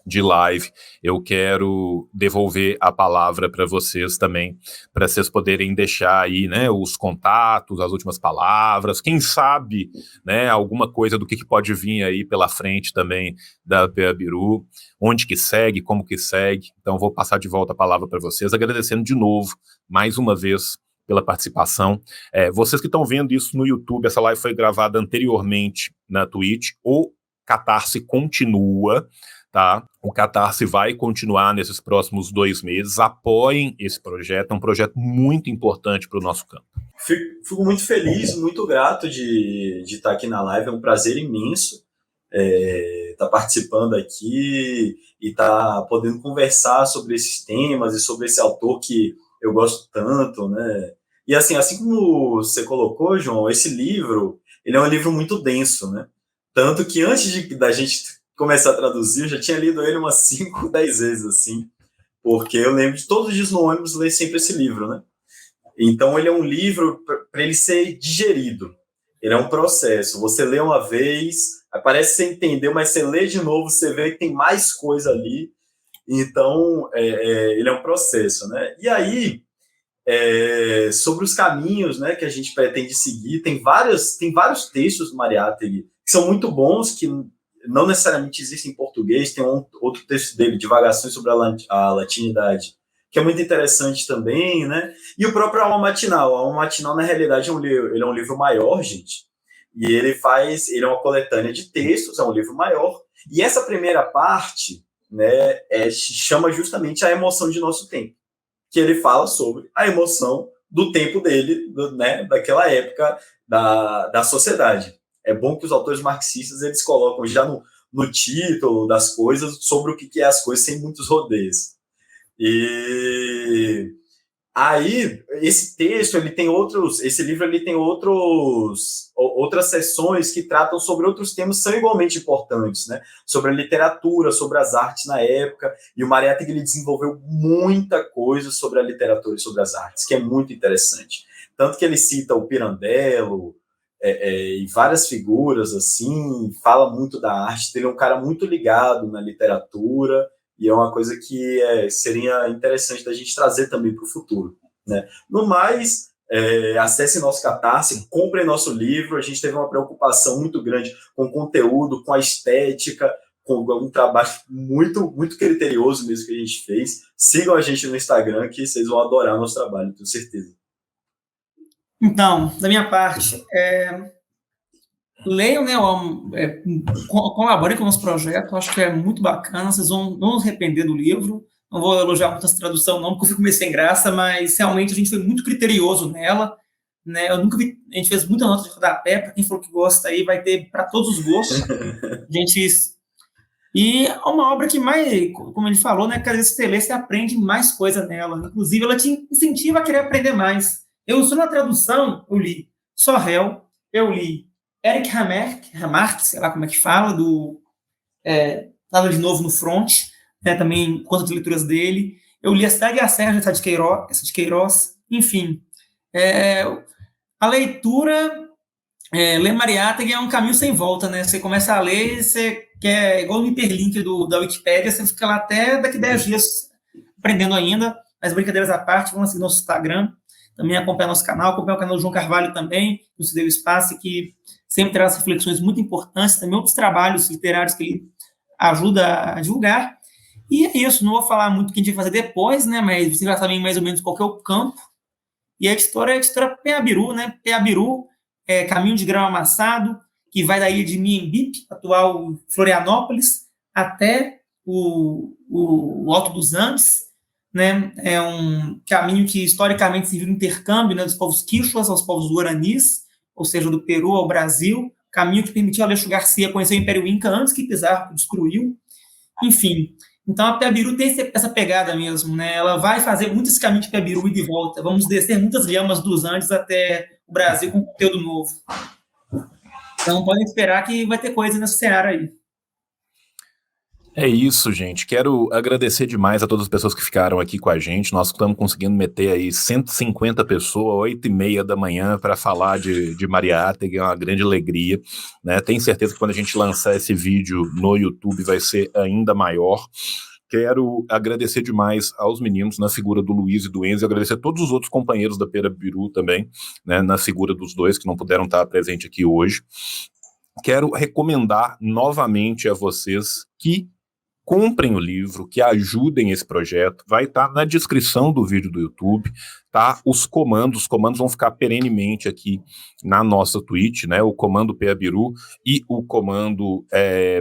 de live. Eu quero devolver a palavra para vocês também, para vocês poderem deixar aí, né, os contatos, as últimas palavras, quem sabe, né, alguma coisa do que pode vir aí pela frente também da PA Biru, onde que segue, como que segue. Então vou passar de volta a palavra para vocês, agradecendo de novo, mais uma vez, pela participação. Vocês que estão vendo isso no YouTube, essa live foi gravada anteriormente na Twitch, o Catarse continua, tá? O Catarse vai continuar nesses próximos 2 meses. Apoiem esse projeto, é um projeto muito importante para o nosso campo. Fico muito feliz, muito grato de estar aqui na live, é um prazer imenso estar participando aqui e estar podendo conversar sobre esses temas e sobre esse autor que eu gosto tanto, né? E assim como você colocou, João, esse livro, ele é um livro muito denso, né? Tanto que antes da gente começar a traduzir, eu já tinha lido ele umas 5, 10 vezes, assim, porque eu lembro de todos os dias no ônibus ler sempre esse livro, né? Então, ele é um livro para ele ser digerido. Ele é um processo. Você lê uma vez, parece que você entendeu, mas você lê de novo, você vê que tem mais coisa ali. Então, ele é um processo, né? E aí, sobre os caminhos, né, que a gente pretende seguir, tem vários textos do Mariátegui que são muito bons, que não necessariamente existe em português, tem outro texto dele, Divagações sobre a Latinidade, que é muito interessante também, né? E o próprio Alma Matinal. O Alma Matinal, na realidade, ele é um livro maior, gente, e ele é uma coletânea de textos, é um livro maior, e essa primeira parte, né, chama justamente a emoção de nosso tempo, que ele fala sobre a emoção do tempo dele, né, daquela época da sociedade. É bom que os autores marxistas, eles colocam já no título das coisas sobre o que é as coisas, sem muitos rodeios. E aí, esse livro ele tem outras seções que tratam sobre outros temas que são igualmente importantes, né? Sobre a literatura, sobre as artes na época, e o Mariátegui ele desenvolveu muita coisa sobre a literatura e sobre as artes, que é muito interessante. Tanto que ele cita o Pirandello, e várias figuras, assim, fala muito da arte, ele é um cara muito ligado na literatura, e é uma coisa que seria interessante da gente trazer também para o futuro, né? No mais, acesse nosso Catarse, compre nosso livro, a gente teve uma preocupação muito grande com o conteúdo, com a estética, com um trabalho muito, muito criterioso mesmo que a gente fez. Sigam a gente no Instagram, que vocês vão adorar o nosso trabalho, tenho certeza. Então, da minha parte, leiam, né, colaborem com o nosso projeto, acho que é muito bacana, vocês não se arrepender do livro. Não vou elogiar muito essa tradução, não, porque eu fico meio sem graça, mas realmente a gente foi muito criterioso nela, né? Eu nunca vi, a gente fez muita nota de rodapé, para quem falou que gosta aí, vai ter para todos os gostos. E é uma obra que mais, como ele falou, né, que às vezes você lê, você aprende mais coisa nela. Inclusive, ela te incentiva a querer aprender mais. Eu sou na tradução, eu li Sorel, eu li Eric Remarque, sei lá como é que fala, Nada de Novo no Front, né, também conta de leituras dele. Eu li A Cidade e a Serra, essa de Queiroz. Enfim, a leitura, ler Mariátegui é um caminho sem volta, né? Você começa a ler e você quer, igual no hiperlink da Wikipédia, você fica lá até daqui 10 dias aprendendo ainda. Mas brincadeiras à parte, vamos seguir nosso Instagram, também acompanhar nosso canal, acompanhar o canal do João Carvalho também, que nos deu espaço, que sempre traz reflexões muito importantes, também outros trabalhos literários que ele ajuda a divulgar. E é isso, não vou falar muito o que a gente vai fazer depois, né, mas vocês já sabem mais ou menos qual que é o campo. E a editora Peabiru, né, Peabiru, Caminho de Grão Amassado, que vai da ilha de Miembipe, atual Florianópolis, até o Alto dos Andes, né? É um caminho que historicamente serviu de intercâmbio, né, dos povos quichuas aos povos guaranis, ou seja, do Peru ao Brasil, caminho que permitiu Aleixo Garcia conhecer o Império Inca antes que Pizarro destruiu. Enfim, então a Peabiru tem essa pegada mesmo, né? Ela vai fazer muito esse caminho de Peabiru e de volta. Vamos descer muitas lhamas dos Andes até o Brasil com conteúdo novo. Então podem esperar que vai ter coisa nessa seara aí. É isso, gente. Quero agradecer demais a todas as pessoas que ficaram aqui com a gente. Nós estamos conseguindo meter aí 150 pessoas, 8h30 da manhã, para falar de Mariátegui, é uma grande alegria, né? Tenho certeza que quando a gente lançar esse vídeo no YouTube vai ser ainda maior. Quero agradecer demais aos meninos, na figura do Luiz e do Enzo, e agradecer a todos os outros companheiros da Peabiru também, né, na figura dos dois que não puderam estar presentes aqui hoje. Quero recomendar novamente a vocês que comprem o livro, que ajudem esse projeto. Vai estar na descrição do vídeo do YouTube, tá? Os comandos vão ficar perenemente aqui na nossa Twitch, né? O comando Peabiru e o comando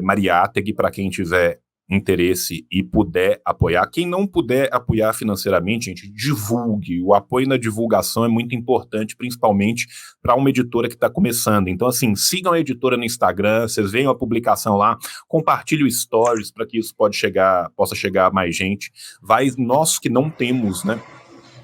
Mariátegui, para quem tiver interesse e puder apoiar. Quem não puder apoiar financeiramente, gente, divulgue. O apoio na divulgação é muito importante, principalmente para uma editora que está começando. Então, assim, sigam a editora no Instagram, vocês veem a publicação lá, compartilhem o stories para que isso possa chegar a mais gente. Nós que não temos, né,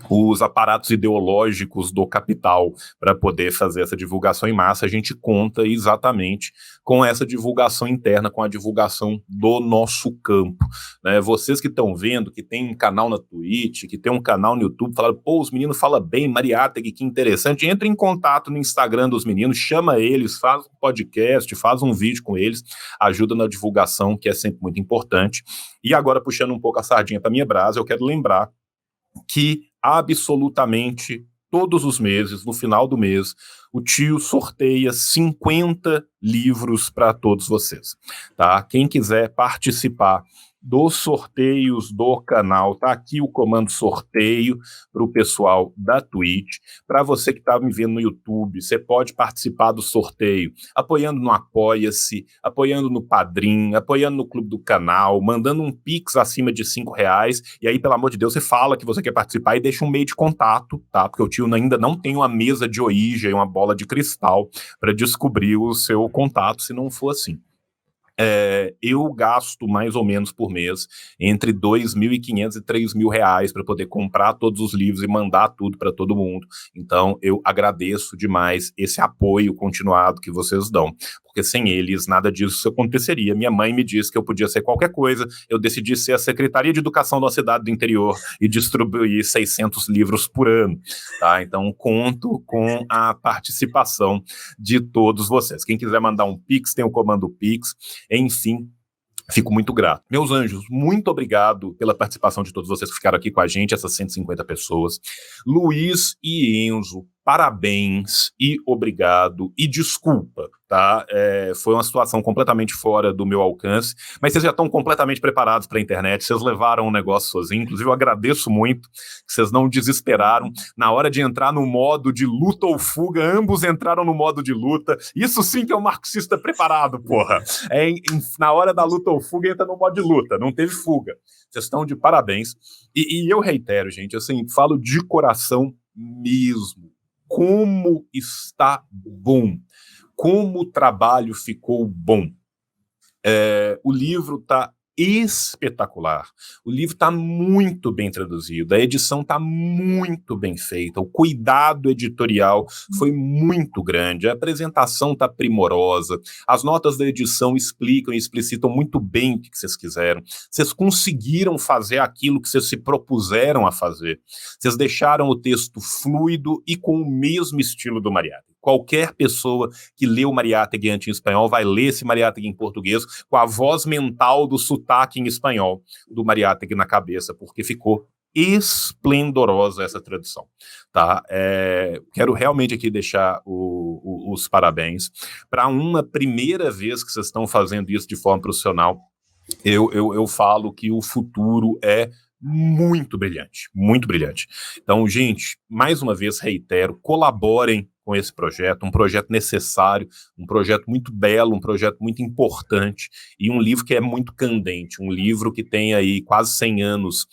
os aparatos ideológicos do capital para poder fazer essa divulgação em massa, a gente conta exatamente com essa divulgação interna, com a divulgação do nosso campo, né? Vocês que estão vendo, que tem um canal na Twitch, que tem um canal no YouTube, falaram, pô, os meninos falam bem, Mariátegui, que interessante, entra em contato no Instagram dos meninos, chama eles, faz um podcast, faz um vídeo com eles, ajuda na divulgação, que é sempre muito importante. E agora, puxando um pouco a sardinha para minha brasa, eu quero lembrar que absolutamente todos os meses, no final do mês, o tio sorteia 50 livros para todos vocês, tá? Quem quiser participar dos sorteios do canal, tá aqui o comando sorteio para o pessoal da Twitch. Para você que está me vendo no YouTube, você pode participar do sorteio apoiando no Apoia-se, apoiando no Padrim, apoiando no Clube do Canal, mandando um Pix acima de R$5, e aí, pelo amor de Deus, você fala que você quer participar e deixa um meio de contato, tá? Porque o tio ainda não tem uma mesa de Ouija e uma bola de cristal para descobrir o seu contato, se não for assim. Eu gasto mais ou menos por mês entre R$2.500 e R$3.000 para poder comprar todos os livros e mandar tudo para todo mundo. Então eu agradeço demais esse apoio continuado que vocês dão, porque sem eles nada disso aconteceria. Minha mãe me disse que eu podia ser qualquer coisa, eu decidi ser a Secretaria de Educação da cidade do interior e distribuir 600 livros por ano, tá? Então conto com a participação de todos vocês. Quem quiser mandar um Pix, tem o comando Pix. Enfim, fico muito grato. Meus anjos, muito obrigado pela participação de todos vocês que ficaram aqui com a gente, essas 150 pessoas. Luiz e Enzo, parabéns e obrigado e desculpa, tá? Foi uma situação completamente fora do meu alcance, mas vocês já estão completamente preparados para a internet, vocês levaram o negócio sozinho, inclusive eu agradeço muito que vocês não desesperaram. Na hora de entrar no modo de luta ou fuga, ambos entraram no modo de luta. Isso sim que é um marxista preparado, porra. Na hora da luta ou fuga, entra no modo de luta, não teve fuga. Vocês estão de parabéns. E eu reitero, gente, assim, falo de coração mesmo. Como está bom, como o trabalho ficou bom. O livro está espetacular, o livro está muito bem traduzido, a edição está muito bem feita, o cuidado editorial foi muito grande, a apresentação está primorosa, as notas da edição explicam e explicitam muito bem o que vocês quiseram, vocês conseguiram fazer aquilo que vocês se propuseram a fazer, vocês deixaram o texto fluido e com o mesmo estilo do Mariátegui. Qualquer pessoa que lê o Mariátegui em espanhol vai ler esse Mariátegui em português com a voz mental do sotaque em espanhol do Mariátegui na cabeça, porque ficou esplendorosa essa tradução, tá? Quero realmente aqui deixar os parabéns. Para uma primeira vez que vocês estão fazendo isso de forma profissional, eu falo que o futuro é muito brilhante, muito brilhante. Então, gente, mais uma vez reitero, colaborem com esse projeto, um projeto necessário, um projeto muito belo, um projeto muito importante e um livro que é muito candente, um livro que tem aí quase 100 anos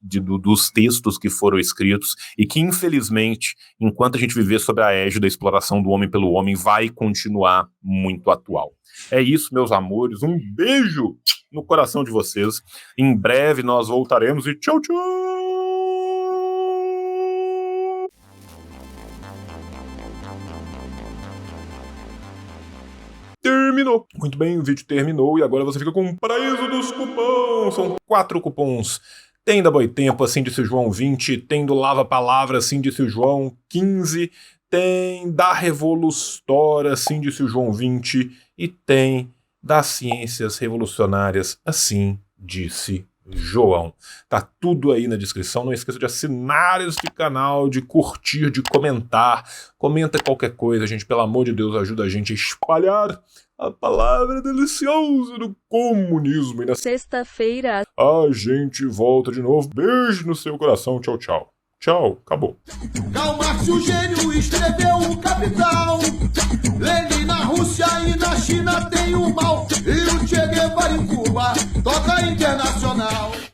dos textos que foram escritos e que, infelizmente, enquanto a gente viver sob a égide da exploração do homem pelo homem, vai continuar muito atual. É isso, meus amores, um beijo no coração de vocês. Em breve nós voltaremos e tchau, tchau! Terminou. Muito bem, o vídeo terminou e agora você fica com o paraíso dos cupons. São 4 cupons. Tem da Boitempo, assim disse o João, 20. Tem do Lava Palavra, assim disse o João, 15. Tem da Revolustora, assim disse o João, 20. E tem das Ciências Revolucionárias, assim disse João. Tá tudo aí na descrição. Não esqueça de assinar este canal, de curtir, de comentar. Comenta qualquer coisa, gente. Pelo amor de Deus, ajuda a gente a espalhar a palavra deliciosa do comunismo. E na sexta-feira a gente volta de novo. Beijo no seu coração. Tchau, tchau. Tchau, acabou. Karl Marx, o gênio, escreveu o Capital. Lenin na Rússia e na China tem o mal. E o Che Guevara em Cuba toca Internacional.